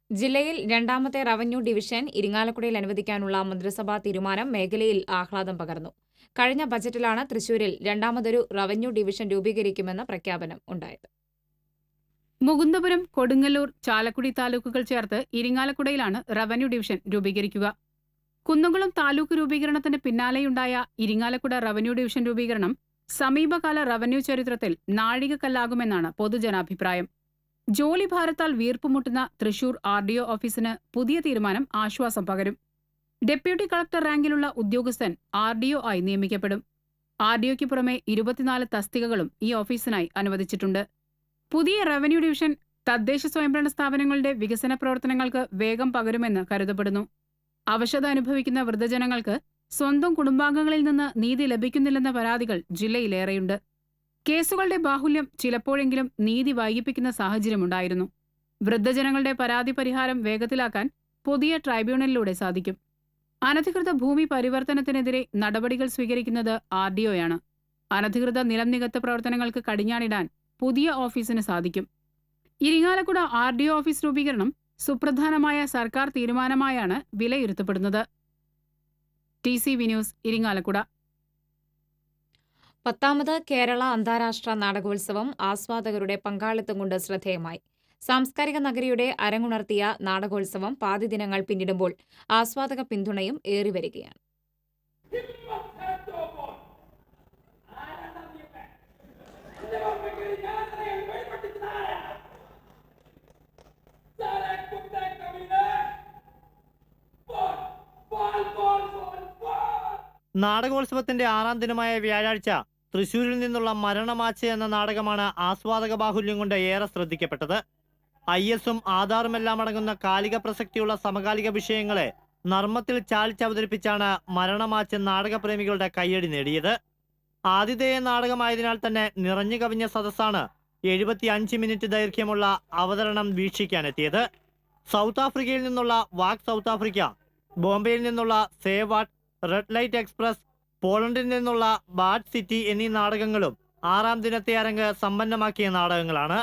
ജില്ലയിൽ രണ്ടാമത്തെ റവന്യൂ ഡിവിഷൻ ഇരിങ്ങാലക്കുടയിൽ അനുവദിക്കാനുള്ള മന്ത്രിസഭാ തീരുമാനം മേഖലയിൽ ആഹ്ലാദം പകർന്നു. കഴിഞ്ഞ ബജറ്റിലാണ് തൃശൂരിൽ രണ്ടാമതൊരു റവന്യൂ ഡിവിഷൻ രൂപീകരിക്കുമെന്ന പ്രഖ്യാപനം ഉണ്ടായത്. മുകുന്ദപുരം, കൊടുങ്ങല്ലൂർ, ചാലക്കുടി താലൂക്കുകൾ ചേർത്ത് ഇരിങ്ങാലക്കുടയിലാണ് റവന്യൂ ഡിവിഷൻ രൂപീകരിക്കുക. കുന്നംകുളം താലൂക്ക് രൂപീകരണത്തിന് പിന്നാലെയുണ്ടായ ഇരിങ്ങാലക്കുട റവന്യൂ ഡിവിഷൻ രൂപീകരണം സമീപകാല റവന്യൂ ചരിത്രത്തിൽ നാഴികക്കല്ലാകുമെന്നാണ് പൊതുജനാഭിപ്രായം. ജോലി ഭാരത്താൽ വീർപ്പുമുട്ടുന്ന തൃശൂർ RDO ഓഫീസിന് പുതിയ തീരുമാനം ആശ്വാസം പകരും. ഡെപ്യൂട്ടി കളക്ടർ റാങ്കിലുള്ള ഉദ്യോഗസ്ഥൻ RDO ആയി നിയമിക്കപ്പെടും. RDOയ്ക്ക് പുറമെ 24 തസ്തികകളും ഈ ഓഫീസിനായി അനുവദിച്ചിട്ടുണ്ട്. പുതിയ റവന്യൂ ഡിവിഷൻ തദ്ദേശ സ്വയംഭരണ സ്ഥാപനങ്ങളുടെ വികസന പ്രവർത്തനങ്ങൾക്ക് വേഗം പകരുമെന്ന് കരുതപ്പെടുന്നു. അവശത അനുഭവിക്കുന്ന വൃദ്ധജനങ്ങൾക്ക് സ്വന്തം കുടുംബാംഗങ്ങളിൽ നിന്ന് നീതി ലഭിക്കുന്നില്ലെന്ന പരാതികൾ ജില്ലയിലേറെയുണ്ട്. കേസുകളുടെ ബാഹുല്യം ചിലപ്പോഴെങ്കിലും നീതി വൈകിപ്പിക്കുന്ന സാഹചര്യമുണ്ടായിരുന്നു. വൃദ്ധജനങ്ങളുടെ പരാതി പരിഹാരം വേഗത്തിലാക്കാൻ പുതിയ ട്രൈബ്യൂണലിലൂടെ സാധിക്കും. അനധികൃത ഭൂമി പരിവർത്തനത്തിനെതിരെ നടപടികൾ സ്വീകരിക്കുന്നത് RDOയാണ്. അനധികൃത നിലം നികത്ത പ്രവർത്തനങ്ങൾക്ക് കടിഞ്ഞാണിടാൻ പുതിയ ഓഫീസിന് സാധിക്കും. ഇരിങ്ങാലക്കുട RDO ഓഫീസ് രൂപീകരണം സുപ്രധാനമായ സർക്കാർ തീരുമാനമായാണ് വിലയിരുത്തപ്പെടുന്നത്. TCV news, Irinjalakuda. 10ാമത് കേരള അന്താരാഷ്ട്ര നാടകോത്സവം ആസ്വാദകരുടെ പങ്കാളിത്തം കൊണ്ട് ശ്രദ്ധേയമായി. സാംസ്കാരിക നഗരിയുടെ അരങ്ങുണർത്തിയ നാടകോത്സവം പാതി ദിനങ്ങൾ പിന്നിടുമ്പോൾ ആസ്വാദക പിന്തുണയും ഏറിവരികയാണ്. നാടകോത്സവത്തിന്റെ 6ാം ദിനമായ വ്യാഴാഴ്ച തൃശൂരിൽ നിന്നുള്ള മരണമാച്ച് എന്ന നാടകമാണ് ആസ്വാദക ബാഹുല്യം കൊണ്ട് ഏറെ ശ്രദ്ധിക്കപ്പെട്ടത്. IS-ഉം ആധാറുമെല്ലാം അടങ്ങുന്ന കാലിക പ്രസക്തിയുള്ള സമകാലിക വിഷയങ്ങളെ നർമ്മത്തിൽ ചാലിച്ചവതരിപ്പിച്ചാണ് മരണമാച്ച് നാടകപ്രേമികളുടെ കയ്യടി നേടിയത്. ആതിഥേയ നാടകമായതിനാൽ തന്നെ നിറഞ്ഞു കവിഞ്ഞ സദസ്സാണ് 75 മിനിറ്റ് ദൈർഘ്യമുള്ള അവതരണം വീക്ഷിക്കാനെത്തിയത്. സൗത്ത് ആഫ്രിക്കയിൽ നിന്നുള്ള വാക്ക് സൗത്ത് ആഫ്രിക്ക, ബോംബെയിൽ നിന്നുള്ള save what, red light express, പോളണ്ടിൽ നിന്നുള്ള ബാഡ് സിറ്റി എന്നീ നാടകങ്ങളും 6ാം ദിനത്തെ അരങ്ങ് സമ്പന്നമാക്കിയ നാടകങ്ങളാണ്.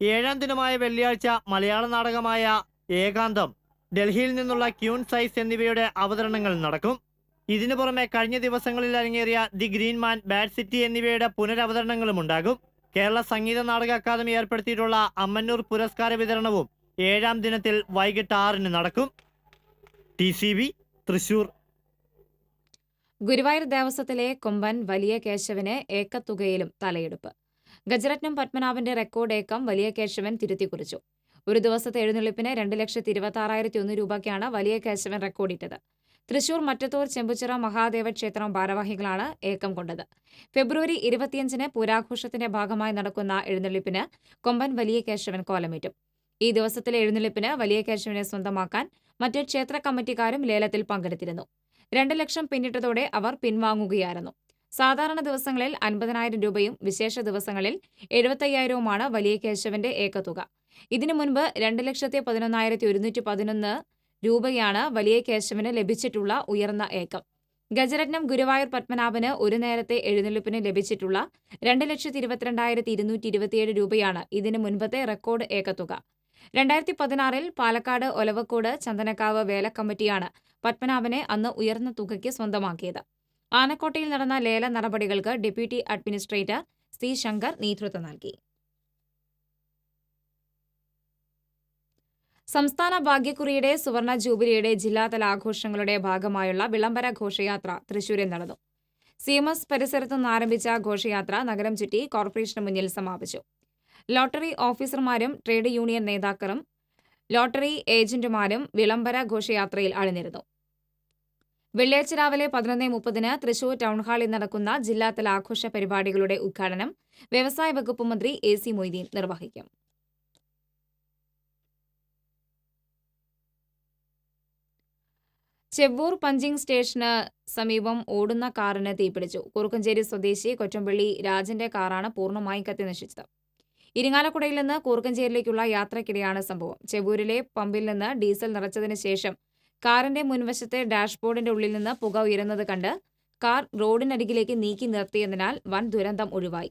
7ാം ദിനമായ വെള്ളിയാഴ്ച മലയാള നാടകമായ ഏകാന്തം, ഡൽഹിയിൽ നിന്നുള്ള ക്യൂൻ സൈസ് എന്നിവയുടെ അവതരണങ്ങൾ നടക്കും. ഇതിനു പുറമെ കഴിഞ്ഞ ദിവസങ്ങളിൽ അരങ്ങേറിയ the green man, bad city എന്നിവയുടെ പുനരവതരണങ്ങളും ഉണ്ടാകും. കേരള സംഗീത നാടക അക്കാദമി ഏർപ്പെടുത്തിയിട്ടുള്ള അമ്മന്നൂർ പുരസ്കാര വിതരണവും 7ാം ദിനത്തിൽ വൈകിട്ട് 6-ന് നടക്കും. TCV, തൃശൂർ. ഗുരുവായൂർ ദേവസ്വത്തിലെ കൊമ്പൻ വലിയ കേശവന് ഏക്കത്തുകയിലും തലയെടുപ്പ്. ഗജരത്നം പത്മനാഭന്റെ റെക്കോർഡ് ഏക്കം വലിയ കേശവൻ തിരുത്തിക്കുറിച്ചു. ഒരു ദിവസത്തെ എഴുന്നള്ളിപ്പിന് 2,26,001 രൂപയ്ക്കാണ് വലിയ കേശവൻ റെക്കോർഡിട്ടത്. തൃശൂർ മറ്റത്തൂർ ചെമ്പുച്ചിറ മഹാദേവ ക്ഷേത്രം ഭാരവാഹികളാണ് ഏക്കം കൊണ്ടത്. ഫെബ്രുവരി 25-ന് പൂരാഘോഷത്തിന്റെ ഭാഗമായി നടക്കുന്ന എഴുന്നള്ളിപ്പിന് കൊമ്പൻ വലിയ കേശവൻ കോലമേറ്റും. ഈ ദിവസത്തിലെ എഴുന്നള്ളിപ്പിന് വലിയ കേശവനെ സ്വന്തമാക്കാൻ മറ്റ് ക്ഷേത്ര കമ്മിറ്റിക്കാരും ലേലത്തിൽ പങ്കെടുത്തിരുന്നു. 2 ലക്ഷം പിന്നിട്ടതോടെ അവർ പിൻവാങ്ങുകയായിരുന്നു. സാധാരണ ദിവസങ്ങളിൽ 50,000 രൂപയും വിശേഷ ദിവസങ്ങളിൽ 75,000വുമാണ് വലിയ കേശവന്റെ ഏകത്തുക. ഇതിനു മുൻപ് 2,11,111 രൂപയാണ് വലിയ കേശവന് ലഭിച്ചിട്ടുള്ള ഉയർന്ന ഏക്കം. ഗജരത്നം ഗുരുവായൂർ പത്മനാഭന് ഒരു നേരത്തെ എഴുന്നള്ളിപ്പിന് ലഭിച്ചിട്ടുള്ള 2,22,227 രൂപയാണ് ഇതിനു മുൻപത്തെ റെക്കോർഡ് ഏകത്തുക. 2016 പാലക്കാട് ഒലവക്കോട് ചന്ദനക്കാവ് വേലക്കമ്മിറ്റിയാണ് പത്മനാഭനെ അന്ന് ഉയർന്ന തുകയ്ക്ക് സ്വന്തമാക്കിയത്. ആനക്കോട്ടയിൽ നടന്ന ലേല നടപടികൾക്ക് ഡെപ്യൂട്ടി അഡ്മിനിസ്ട്രേറ്റർ സി ശങ്കർ നേതൃത്വം നൽകി. സംസ്ഥാന ഭാഗ്യക്കുറിയുടെ സുവർണ ജൂബിലിയുടെ ജില്ലാതല ആഘോഷങ്ങളുടെ ഭാഗമായുള്ള വിളംബര ഘോഷയാത്ര തൃശൂരിൽ നടന്നു. CMS പരിസരത്തു നിന്ന് ആരംഭിച്ച ഘോഷയാത്ര നഗരം ചുറ്റി കോർപ്പറേഷന് മുന്നിൽ സമാപിച്ചു. ലോട്ടറി ഓഫീസർമാരും ട്രേഡ് യൂണിയൻ നേതാക്കളും ലോട്ടറി ഏജന്റുമാരും വിളംബര ഘോഷയാത്രയിൽ അണിനിരന്നു. വെള്ളിയാഴ്ച രാവിലെ 11:30 തൃശൂർ ടൗൺഹാളിൽ നടക്കുന്ന ജില്ലാതല ആഘോഷ പരിപാടികളുടെ ഉദ്ഘാടനം വ്യവസായ വകുപ്പ് മന്ത്രി AC മൊയ്തീൻ നിർവഹിക്കും. ചെവ്വൂർ പഞ്ചിംഗ് സ്റ്റേഷന് സമീപം ഓടുന്ന കാറിന് തീപിടിച്ചു. കുറുക്കഞ്ചേരി സ്വദേശി കൊറ്റമ്പള്ളി രാജന്റെ കാറാണ് പൂർണ്ണമായും കത്തിനശിച്ചത്. ഇരിങ്ങാലക്കുടയിൽ നിന്ന് കൂർക്കഞ്ചേരിയിലേക്കുള്ള യാത്രയ്ക്കിടെയാണ് സംഭവം. ചെവ്വൂരിലെ പമ്പിൽ നിന്ന് ഡീസൽ നിറച്ചതിന് ശേഷം കാറിന്റെ മുൻവശത്തെ ഡാഷ്ബോർഡിന്റെ ഉള്ളിൽ നിന്ന് പുക ഉയരുന്നത് കണ്ട് കാർ റോഡിനരികിലേക്ക് നീക്കി നിർത്തിയതിനാൽ വൻ ദുരന്തം ഒഴിവായി.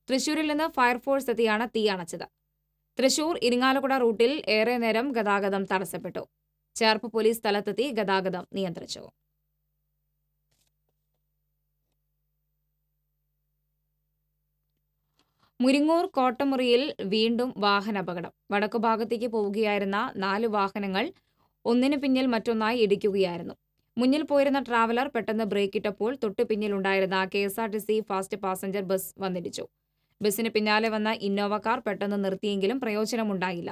തൃശൂരിൽ നിന്ന് ഫയർഫോഴ്സ് എത്തിയാണ് തീ അണച്ചത്. തൃശൂർ ഇരിങ്ങാലക്കുട റൂട്ടിൽ ഏറെ നേരം ഗതാഗതം തടസ്സപ്പെട്ടു. ചേർപ്പ് പോലീസ് സ്ഥലത്തെത്തി ഗതാഗതം നിയന്ത്രിച്ചു. മുരിങ്ങൂർ കോട്ടമുറിയിൽ വീണ്ടും വാഹനാപകടം. വടക്കുഭാഗത്തേക്ക് പോവുകയായിരുന്ന 4 വാഹനങ്ങൾ ഒന്നിനു പിന്നിൽ മറ്റൊന്നായി ഇടിക്കുകയായിരുന്നു. മുന്നിൽ പോയിരുന്ന ട്രാവലർ പെട്ടെന്ന് ബ്രേക്കിട്ടപ്പോൾ തൊട്ടു പിന്നിലുണ്ടായിരുന്ന KSRTC ഫാസ്റ്റ് പാസഞ്ചർ ബസ് വന്നിടിച്ചു. ബസിന് പിന്നാലെ വന്ന ഇന്നോവ കാർ പെട്ടെന്ന് നിർത്തിയെങ്കിലും പ്രയോജനമുണ്ടായില്ല.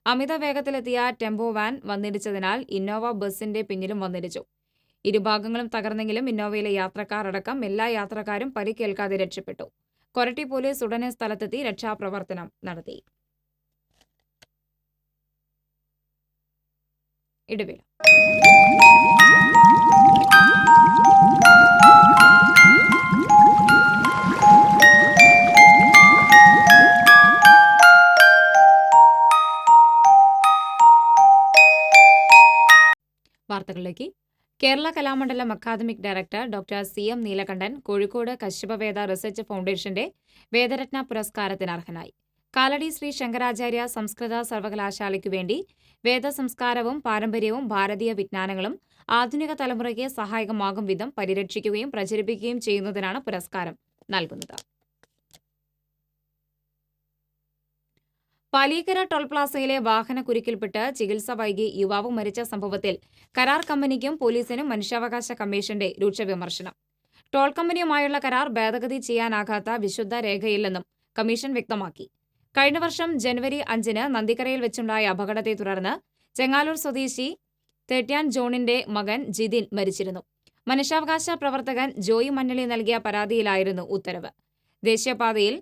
അമിത വേഗത്തിലെത്തിയ ടെമ്പോ വാൻ വന്നിടിച്ചതിനാൽ ഇന്നോവ ബസിന്റെ പിന്നിലും വന്നിടിച്ചു. ഇരുഭാഗങ്ങളും തകർന്നെങ്കിലും ഇന്നോവയിലെ യാത്രക്കാർ അടക്കം എല്ലാ യാത്രക്കാരും പരിക്കേൽക്കാതെ രക്ഷപ്പെട്ടു. കൊരട്ടി പോലീസ് ഉടനെ സ്ഥലത്തെത്തി രക്ഷാപ്രവർത്തനം നടത്തി. ഇടവേള. വാർത്തകളിലേക്ക്. Kerala Kalamandalam academic director doctor CM Neelakantan Kozhikode Kashyapaveda research ഫൗണ്ടേഷന്റെ വേദരത്ന പുരസ്കാരത്തിന് അർഹനായി. കാലടി ശ്രീ ശങ്കരാചാര്യ സംസ്കൃത സർവകലാശാലയ്ക്കു വേണ്ടി വേദസംസ്കാരവും പാരമ്പര്യവും ഭാരതീയ വിജ്ഞാനങ്ങളും ആധുനിക തലമുറയ്ക്ക് സഹായകമാകും വിധം പരിരക്ഷിക്കുകയും പ്രചരിപ്പിക്കുകയും ചെയ്യുന്നതിനാണ് പുരസ്കാരം നൽകുന്നത്. പാലിയേക്കര ടോൾ പ്ലാസയിലെ വാഹനക്കുരുക്കിൽപ്പെട്ട് ചികിത്സ വൈകി യുവാവ് മരിച്ച സംഭവത്തിൽ കരാർ കമ്പനിക്കും പോലീസിനും മനുഷ്യാവകാശ കമ്മീഷന്റെ രൂക്ഷ വിമർശനം. ടോൾ കമ്പനിയുമായുള്ള കരാർ ഭേദഗതി ചെയ്യാനാകാത്ത വിശുദ്ധ രേഖയില്ലെന്നും കമ്മീഷൻ വ്യക്തമാക്കി. കഴിഞ്ഞ വർഷം ജനുവരി 5 നന്ദിക്കരയിൽ വെച്ചുണ്ടായ അപകടത്തെ തുടർന്ന് ചെങ്ങാലൂർ സ്വദേശി തെട്യാൻ ജോണിന്റെ മകൻ ജിതിൻ മരിച്ചിരുന്നു. മനുഷ്യാവകാശ പ്രവർത്തകൻ ജോയി മന്നലി നൽകിയ പരാതിയിലായിരുന്നു ഉത്തരവ്. ദേശീയപാതയിൽ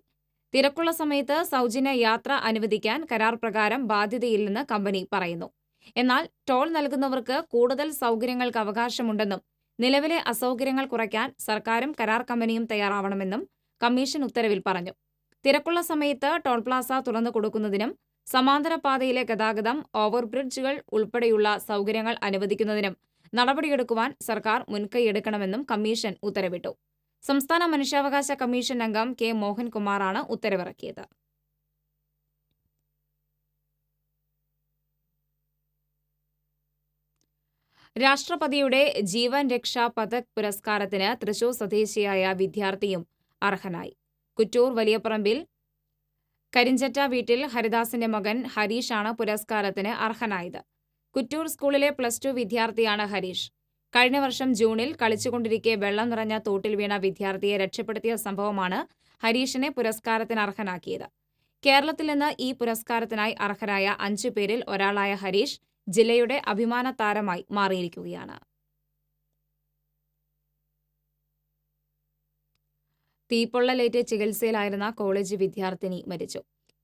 തിരക്കുള്ള സമയത്ത് സൗജന്യ യാത്ര അനുവദിക്കാൻ കരാർ പ്രകാരം ബാധ്യതയില്ലെന്ന് കമ്പനി പറയുന്നു. എന്നാൽ ടോൾ നൽകുന്നവർക്ക് കൂടുതൽ സൗകര്യങ്ങൾക്ക് അവകാശമുണ്ടെന്നും നിലവിലെ അസൗകര്യങ്ങൾ കുറയ്ക്കാൻ സർക്കാരും കരാർ കമ്പനിയും തയ്യാറാവണമെന്നും കമ്മീഷൻ ഉത്തരവിൽ പറഞ്ഞു. തിരക്കുള്ള സമയത്ത് ടോൾ പ്ലാസ തുറന്നു കൊടുക്കുന്നതിനും സമാന്തര പാതയിലെ ഗതാഗതം, ഓവർബ്രിഡ്ജുകൾ ഉൾപ്പെടെയുള്ള സൗകര്യങ്ങൾ അനുവദിക്കുന്നതിനും നടപടിയെടുക്കുവാൻ സർക്കാർ മുൻകൈയെടുക്കണമെന്നും കമ്മീഷൻ ഉത്തരവിട്ടു. സംസ്ഥാന മനുഷ്യാവകാശ കമ്മീഷൻ അംഗം K. മോഹൻകുമാറാണ് ഉത്തരവിറക്കിയത്. രാഷ്ട്രപതിയുടെ ജീവൻ രക്ഷാ പതക് പുരസ്കാരത്തിന് തൃശൂർ സ്വദേശിയായ വിദ്യാർത്ഥിയും അർഹനായി. കുറ്റൂർ വലിയപറമ്പിൽ കരിഞ്ചറ്റ വീട്ടിൽ ഹരിദാസിന്റെ മകൻ ഹരീഷാണ് പുരസ്കാരത്തിന് അർഹനായത്. കുറ്റൂർ സ്കൂളിലെ +2 വിദ്യാർത്ഥിയാണ് ഹരീഷ്. കഴിഞ്ഞ വർഷം ജൂണിൽ കളിച്ചുകൊണ്ടിരിക്കെ വെള്ളം നിറഞ്ഞ തോട്ടിൽ വീണ വിദ്യാർത്ഥിയെ രക്ഷപ്പെടുത്തിയ സംഭവമാണ് ഹരീഷിനെ പുരസ്കാരത്തിന് അർഹനാക്കിയത്. കേരളത്തിൽ നിന്ന് ഈ പുരസ്കാരത്തിനായി അർഹരായ 5 പേരിൽ ഒരാളായ ഹരീഷ് ജില്ലയുടെ അഭിമാന താരമായി മാറിയിരിക്കുകയാണ്. തീപ്പൊള്ളലേറ്റ് ചികിത്സയിലായിരുന്ന കോളേജ് വിദ്യാർത്ഥിനി മരിച്ചു.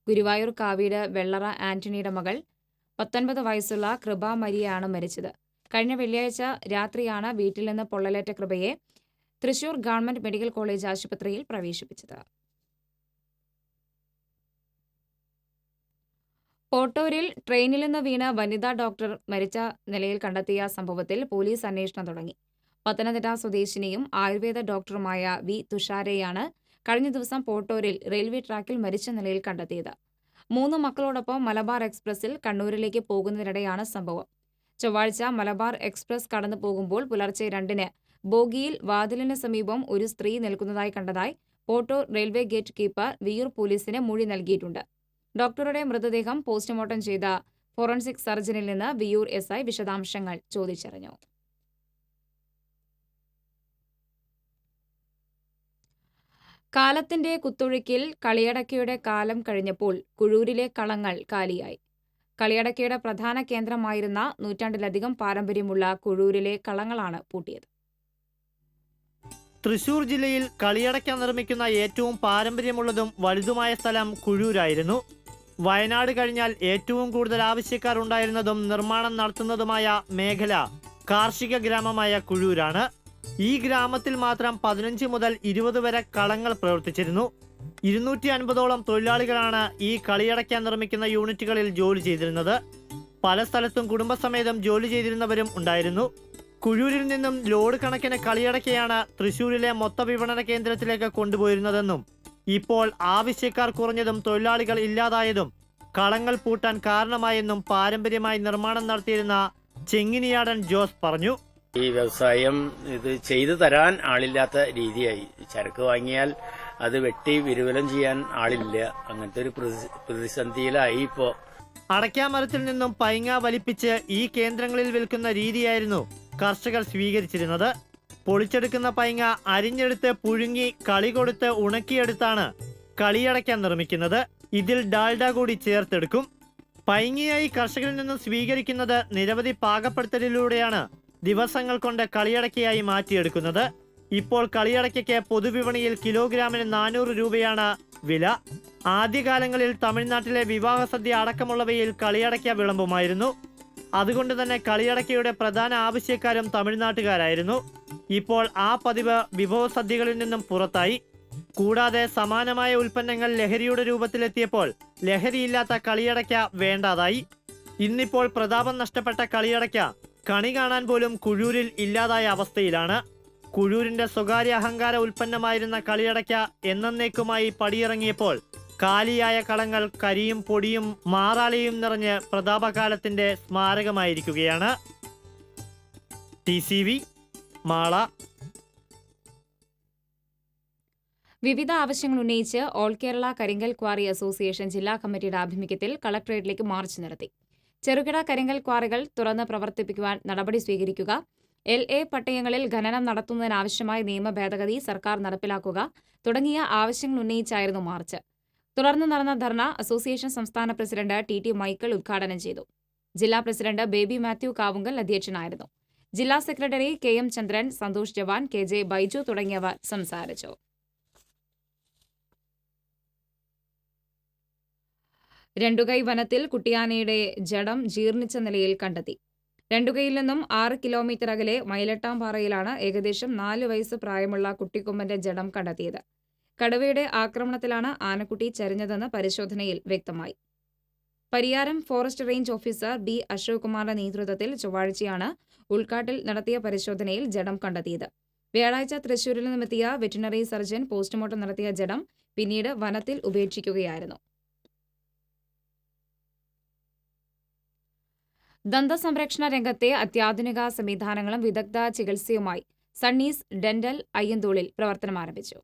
ഗുരുവായൂർ കാവീട് വെള്ളറ ആന്റണിയുടെ മകൾ 19 വയസ്സുള്ള കൃപ മരിയയാണ് മരിച്ചത്. കഴിഞ്ഞ വെള്ളിയാഴ്ച രാത്രിയാണ് വീട്ടിൽ നിന്ന് പൊള്ളലേറ്റ കൃപയെ തൃശൂർ ഗവൺമെന്റ് മെഡിക്കൽ കോളേജ് ആശുപത്രിയിൽ പ്രവേശിപ്പിച്ചത്. പോട്ടൂരിൽ ട്രെയിനിൽ നിന്ന് വീണ് വനിതാ ഡോക്ടർ മരിച്ച നിലയിൽ കണ്ടെത്തിയ സംഭവത്തിൽ പോലീസ് അന്വേഷണം തുടങ്ങി. പത്തനംതിട്ട സ്വദേശിനിയും ആയുർവേദ ഡോക്ടറുമായ വി തുഷാരയെയാണ് കഴിഞ്ഞ ദിവസം പോട്ടൂരിൽ റെയിൽവേ ട്രാക്കിൽ മരിച്ച നിലയിൽ കണ്ടെത്തിയത്. 3 മക്കളോടൊപ്പം മലബാർ എക്സ്പ്രസിൽ കണ്ണൂരിലേക്ക് പോകുന്നതിനിടെയാണ് സംഭവം. ചൊവ്വാഴ്ച മലബാർ എക്സ്പ്രസ് കടന്നു പോകുമ്പോൾ പുലർച്ചെ 2-ന് ബോഗിയിൽ വാതിലിന് സമീപം ഒരു സ്ത്രീ നിൽക്കുന്നതായി കണ്ടതായി Pottur railway gate keeper Viyyur പോലീസിന് മൊഴി നൽകിയിട്ടുണ്ട്. ഡോക്ടറുടെ മൃതദേഹം പോസ്റ്റ്മോർട്ടം ചെയ്ത ഫോറൻസിക് സർജനിൽ നിന്ന് വിയൂർ SI വിശദാംശങ്ങൾ ചോദിച്ചറിഞ്ഞു. കാലത്തിന്റെ കുത്തൊഴുക്കിൽ കളിയടക്കയുടെ കാലം കഴിഞ്ഞപ്പോൾ കുഴൂരിലെ കളങ്ങൾ കാലിയായി. കളിയടക്കയുടെ പ്രധാന കേന്ദ്രമായിരുന്ന നൂറ്റാണ്ടിലധികം പാരമ്പര്യമുള്ള കുഴൂരിലെ കളങ്ങളാണ് പൂട്ടിയത്. തൃശൂർ ജില്ലയിൽ കളിയടക്ക നിർമ്മിക്കുന്ന ഏറ്റവും പാരമ്പര്യമുള്ളതും വലുതുമായ സ്ഥലം കുഴൂരായിരുന്നു. വയനാട് കഴിഞ്ഞാൽ ഏറ്റവും കൂടുതൽ ആവശ്യക്കാർ ഉണ്ടായിരുന്നതും നിർമ്മാണം നടത്തുന്നതുമായ മേഖല കാർഷിക ഗ്രാമമായ കുഴൂരാണ്. ഈ ഗ്രാമത്തിൽ മാത്രം 15 മുതൽ 20 വരെ കളങ്ങൾ പ്രവർത്തിച്ചിരുന്നു. 250ഓളം തൊഴിലാളികളാണ് ഈ കളിയടക്ക നിർമ്മിക്കുന്ന യൂണിറ്റുകളിൽ ജോലി ചെയ്തിരുന്നത്. പല സ്ഥലത്തും കുടുംബസമേതം ജോലി ചെയ്തിരുന്നവരും ഉണ്ടായിരുന്നു. കുഴൂരിൽ നിന്നും ലോഡ് കണക്കിന് കളിയടക്കയാണ് തൃശൂരിലെ മൊത്ത വിപണന കേന്ദ്രത്തിലേക്ക് കൊണ്ടുപോയിരുന്നതെന്നും ഇപ്പോൾ ആവശ്യക്കാർ കുറഞ്ഞതും തൊഴിലാളികൾ ഇല്ലാതായതും കളങ്ങൾ പൂട്ടാൻ കാരണമായെന്നും പാരമ്പര്യമായി നിർമ്മാണം നടത്തിയിരുന്ന ചെങ്ങിനിയാടൻ ജോസ് പറഞ്ഞു. ഈ വ്യവസായം ഇത് ചെയ്തു തരാൻ ആളില്ലാത്ത രീതിയായി. ചരക്ക് വാങ്ങിയാൽ അത് വെട്ടി വിരുവലം ചെയ്യാൻ ആളില്ല. അങ്ങനത്തെ ഒരു പ്രതിസന്ധിയിലായി ഇപ്പോ. അടയ്ക്കാമരത്തിൽ നിന്നും പൈങ്ങ വലിപ്പിച്ച് ഈ കേന്ദ്രങ്ങളിൽ വിൽക്കുന്ന രീതിയായിരുന്നു കർഷകർ സ്വീകരിച്ചിരുന്നത്. പൊളിച്ചെടുക്കുന്ന പൈങ്ങ അരിഞ്ഞെടുത്ത് പുഴുങ്ങി കളി കൊടുത്ത് ഉണക്കിയെടുത്താണ് കളിയടയ്ക്ക നിർമ്മിക്കുന്നത്. ഇതിൽ ഡാൽഡ കൂടി ചേർത്തെടുക്കും. പൈങ്ങയായി കർഷകരിൽ നിന്നും സ്വീകരിക്കുന്നത് നിരവധി പാകപ്പെടുത്തലിലൂടെയാണ് ദിവസങ്ങൾ കൊണ്ട് കളിയടക്കയായി മാറ്റിയെടുക്കുന്നത്. ഇപ്പോൾ കളിയടക്കയ്ക്ക് പൊതുവിപണിയിൽ കിലോഗ്രാമിന് 400 രൂപയാണ് വില. ആദ്യകാലങ്ങളിൽ തമിഴ്നാട്ടിലെ വിവാഹ സദ്യ അടക്കമുള്ളവയിൽ കളിയടക്ക വിളമ്പുമായിരുന്നു. അതുകൊണ്ട് തന്നെ കളിയടക്കയുടെ പ്രധാന ആവശ്യക്കാരും തമിഴ്നാട്ടുകാരായിരുന്നു. ഇപ്പോൾ ആ പതിവ് വിഭവസദ്യകളിൽ നിന്നും പുറത്തായി. കൂടാതെ സമാനമായ ഉൽപ്പന്നങ്ങൾ ലഹരിയുടെ രൂപത്തിലെത്തിയപ്പോൾ ലഹരിയില്ലാത്ത കളിയടക്ക വേണ്ടാതായി. ഇന്നിപ്പോൾ പ്രതാപം നഷ്ടപ്പെട്ട കളിയടക്ക കണി കാണാൻ പോലും കുഴൂരിൽ ഇല്ലാതായ അവസ്ഥയിലാണ്. കുഴൂരിന്റെ സ്വകാര്യ അഹങ്കാര ഉൽപ്പന്നമായിരുന്ന കളിയടക്ക എന്നേക്കുമായി പടിയിറങ്ങിയപ്പോൾ കാലിയായ കളങ്ങൾ കരിയും പൊടിയും മാറാലയും നിറഞ്ഞ് പ്രതാപകാലത്തിന്റെ സ്മാരകമായിരിക്കുകയാണ്. TCV മാള. വിവിധ ആവശ്യങ്ങൾ ഉന്നയിച്ച് ഓൾ കേരള കരിങ്കൽ ക്വാറി അസോസിയേഷൻ ജില്ലാ കമ്മിറ്റിയുടെ ആഭിമുഖ്യത്തിൽ കളക്ടറേറ്റിലേക്ക് മാർച്ച് നടത്തി. ചെറുകിട കരിങ്കൽ ക്വാറികൾ തുറന്ന് പ്രവർത്തിപ്പിക്കുവാൻ നടപടി സ്വീകരിക്കുക, LA പട്ടയങ്ങളിൽ ഖനനം നടത്തുന്നതിനാവശ്യമായ നിയമ ഭേദഗതി സർക്കാർ നടപ്പിലാക്കുക തുടങ്ങിയ ആവശ്യങ്ങൾ ഉന്നയിച്ചായിരുന്നു മാർച്ച്. തുടർന്ന് നടന്ന ധർണ അസോസിയേഷൻ സംസ്ഥാന പ്രസിഡന്റ് TT മൈക്കിൾ ഉദ്ഘാടനം ചെയ്തു. ജില്ലാ പ്രസിഡന്റ് ബേബി മാത്യു കാവുങ്കൽ അധ്യക്ഷനായിരുന്നു. ജില്ലാ സെക്രട്ടറി KM ചന്ദ്രൻ, സന്തോഷ് ജവാൻ, KJ ബൈജു തുടങ്ങിയവർ സംസാരിച്ചു. രണ്ടുകൈ വനത്തിൽ കുട്ടിയാനയുടെ ജഡം ജീർണിച്ച നിലയിൽ കണ്ടെത്തി. രണ്ടുകൈയിൽ നിന്നും 6 കിലോമീറ്റർ അകലെ മയിലട്ടാംപാറയിലാണ് ഏകദേശം 4 വയസ്സ് പ്രായമുള്ള കുട്ടിക്കൊമ്പന്റെ ജഡം കണ്ടെത്തിയത്. കടുവയുടെ ആക്രമണത്തിലാണ് ആനക്കുട്ടി ചരിഞ്ഞതെന്ന് പരിശോധനയിൽ വ്യക്തമായി. Pariyaram forest range officer B Ashok കുമാറിന്റെ നേതൃത്വത്തിൽ ചൊവ്വാഴ്ചയാണ് ഉൾക്കാട്ടിൽ നടത്തിയ പരിശോധനയിൽ ജഡം കണ്ടെത്തിയത്. വ്യാഴാഴ്ച തൃശൂരിൽ നിന്നുമെത്തിയ വെറ്റിനറി സർജൻ പോസ്റ്റ്മോർട്ടം നടത്തിയ ജഡം പിന്നീട് വനത്തിൽ ഉപേക്ഷിക്കുകയായിരുന്നു. ദന്തസംരക്ഷണ രംഗത്തെ അത്യാധുനിക സംവിധാനങ്ങളും വിദഗ്ധ ചികിത്സയുമായി സണ്ണീസ് ഡെന്റൽ അയ്യന്തോളിൽ പ്രവർത്തനമാരംഭിച്ചു.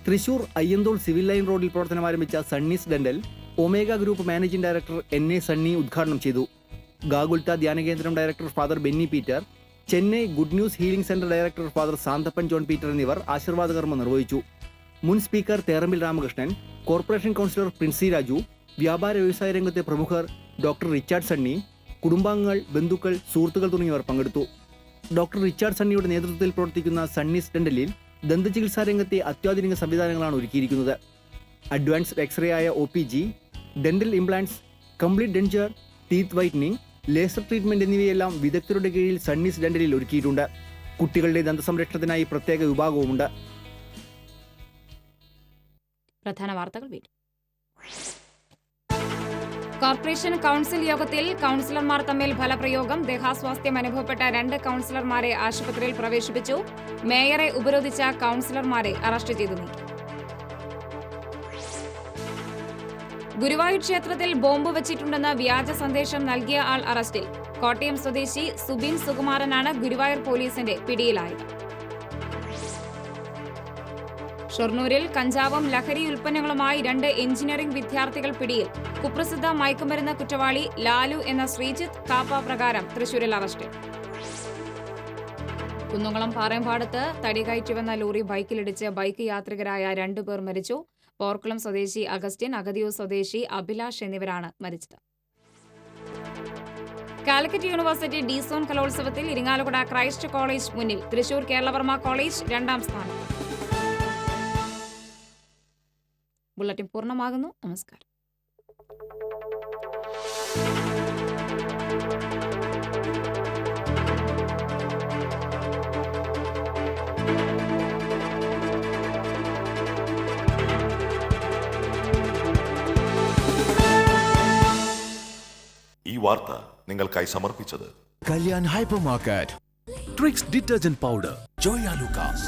തൃശൂർ അയ്യന്തോൾ സിവിൽ ലൈൻ റോഡിൽ പ്രവർത്തനമാരംഭിച്ച Sunny's dental Omega group managing director NA Sunny ഉദ്ഘാടനം ചെയ്തു. ഗാഗുൽത്ത ധ്യാനകേന്ദ്രം director father Benny Peter, Chennai good news healing centre director father Santhappan John Peter എന്നിവർ ആശീർവാദ കർമ്മം നിർവഹിച്ചു. മുൻ speaker Therambil Ramakrishnan, corporation councillor Princy Raju, വ്യാപാര വ്യവസായ രംഗത്തെ പ്രമുഖർ ഡോക്ടർ റിച്ചാർഡ് സണ്ണി, കുടുംബാംഗങ്ങൾ, ബന്ധുക്കൾ, സുഹൃത്തുക്കൾ തുടങ്ങിയവർ പങ്കെടുത്തു. ഡോക്ടർ റിച്ചാർഡ് സണ്ണിയുടെ നേതൃത്വത്തിൽ പ്രവർത്തിക്കുന്ന സണ്ണീസ് ഡെന്റലിൽ ദന്തചികിത്സാ രംഗത്തെ അത്യാധുനിക സംവിധാനങ്ങളാണ് ഒരുക്കിയിരിക്കുന്നത്. അഡ്വാൻസ്ഡ് എക്സ്റേ ആയ OPG, dental implants, complete denture, teeth whitening, laser treatment എന്നിവയെല്ലാം വിദഗ്ധരുടെ കീഴിൽ സണ്ണീസ് ഡെന്റലിൽ ഒരുക്കിയിട്ടുണ്ട്. കുട്ടികളുടെ ദന്തസംരക്ഷണത്തിനായി പ്രത്യേക വിഭാഗവുമുണ്ട്. പ്രധാന വാർത്തകൾ വീണ്ടും. കോർപ്പറേഷൻ കൗൺസിൽ യോഗത്തിൽ കൗൺസിലർമാർ തമ്മിൽ ഫലപ്രയോഗം. ദേഹാസ്വാസ്ഥ്യം അനുഭവപ്പെട്ട 2 കൗൺസിലർമാരെ ആശുപത്രിയിൽ പ്രവേശിപ്പിച്ചു. മേയറെ ഉപരോധിച്ച കൗൺസിലർമാരെ അറസ്റ്റ് ചെയ്തു നീക്കി. ഗുരുവായൂർ ക്ഷേത്രത്തിൽ ബോംബ് വച്ചിട്ടുണ്ടെന്ന് വ്യാജ സന്ദേശം നൽകിയ ആൾ അറസ്റ്റിൽ. കോട്ടയം സ്വദേശി സുബിൻ സുകുമാരനാണ് ഗുരുവായൂർ പോലീസിന്റെ പിടിയിലായത്. ഷൊർണൂരിൽ കഞ്ചാവും ലഹരി ഉൽപ്പന്നങ്ങളുമായി 2 എഞ്ചിനീയറിംഗ് വിദ്യാർത്ഥികൾ പിടിയിൽ. കുപ്രസിദ്ധ മയക്കുമരുന്ന് കുറ്റവാളി ലാലു എന്ന ശ്രീജിത്ത് കാപ്പ പ്രകാരം തൃശൂരിൽ അറസ്റ്റ്. കുന്നംകുളം പാറേമ്പാടത്ത് തടി കയറ്റിവന്ന ലോറി ബൈക്കിലിടിച്ച് ബൈക്ക് യാത്രികരായ 2 പേർ മരിച്ചു. പോർക്കുളം സ്വദേശി അഗസ്റ്റിൻ, അഗതിയൂർ സ്വദേശി അഭിലാഷ് എന്നിവരാണ് മരിച്ചത്. കാലിക്കറ്റ് യൂണിവേഴ്സിറ്റി ഡിസോൺ കലോത്സവത്തിൽ ഇരിങ്ങാലക്കുട ക്രൈസ്റ്റ് കോളേജ് മുന്നിൽ. തൃശൂർ കേരളവർമ്മ കോളേജ് 2ാം സ്ഥാനം. ബുള്ളറ്റിൻ പൂർണ്ണമാകുന്നു. നമസ്കാരം. ഈ വാർത്ത നിങ്ങൾക്കായി സമർപ്പിച്ചത് Kalyan hyper market. Tricks detergent powder. ജോയ ലൂക്കാസ്.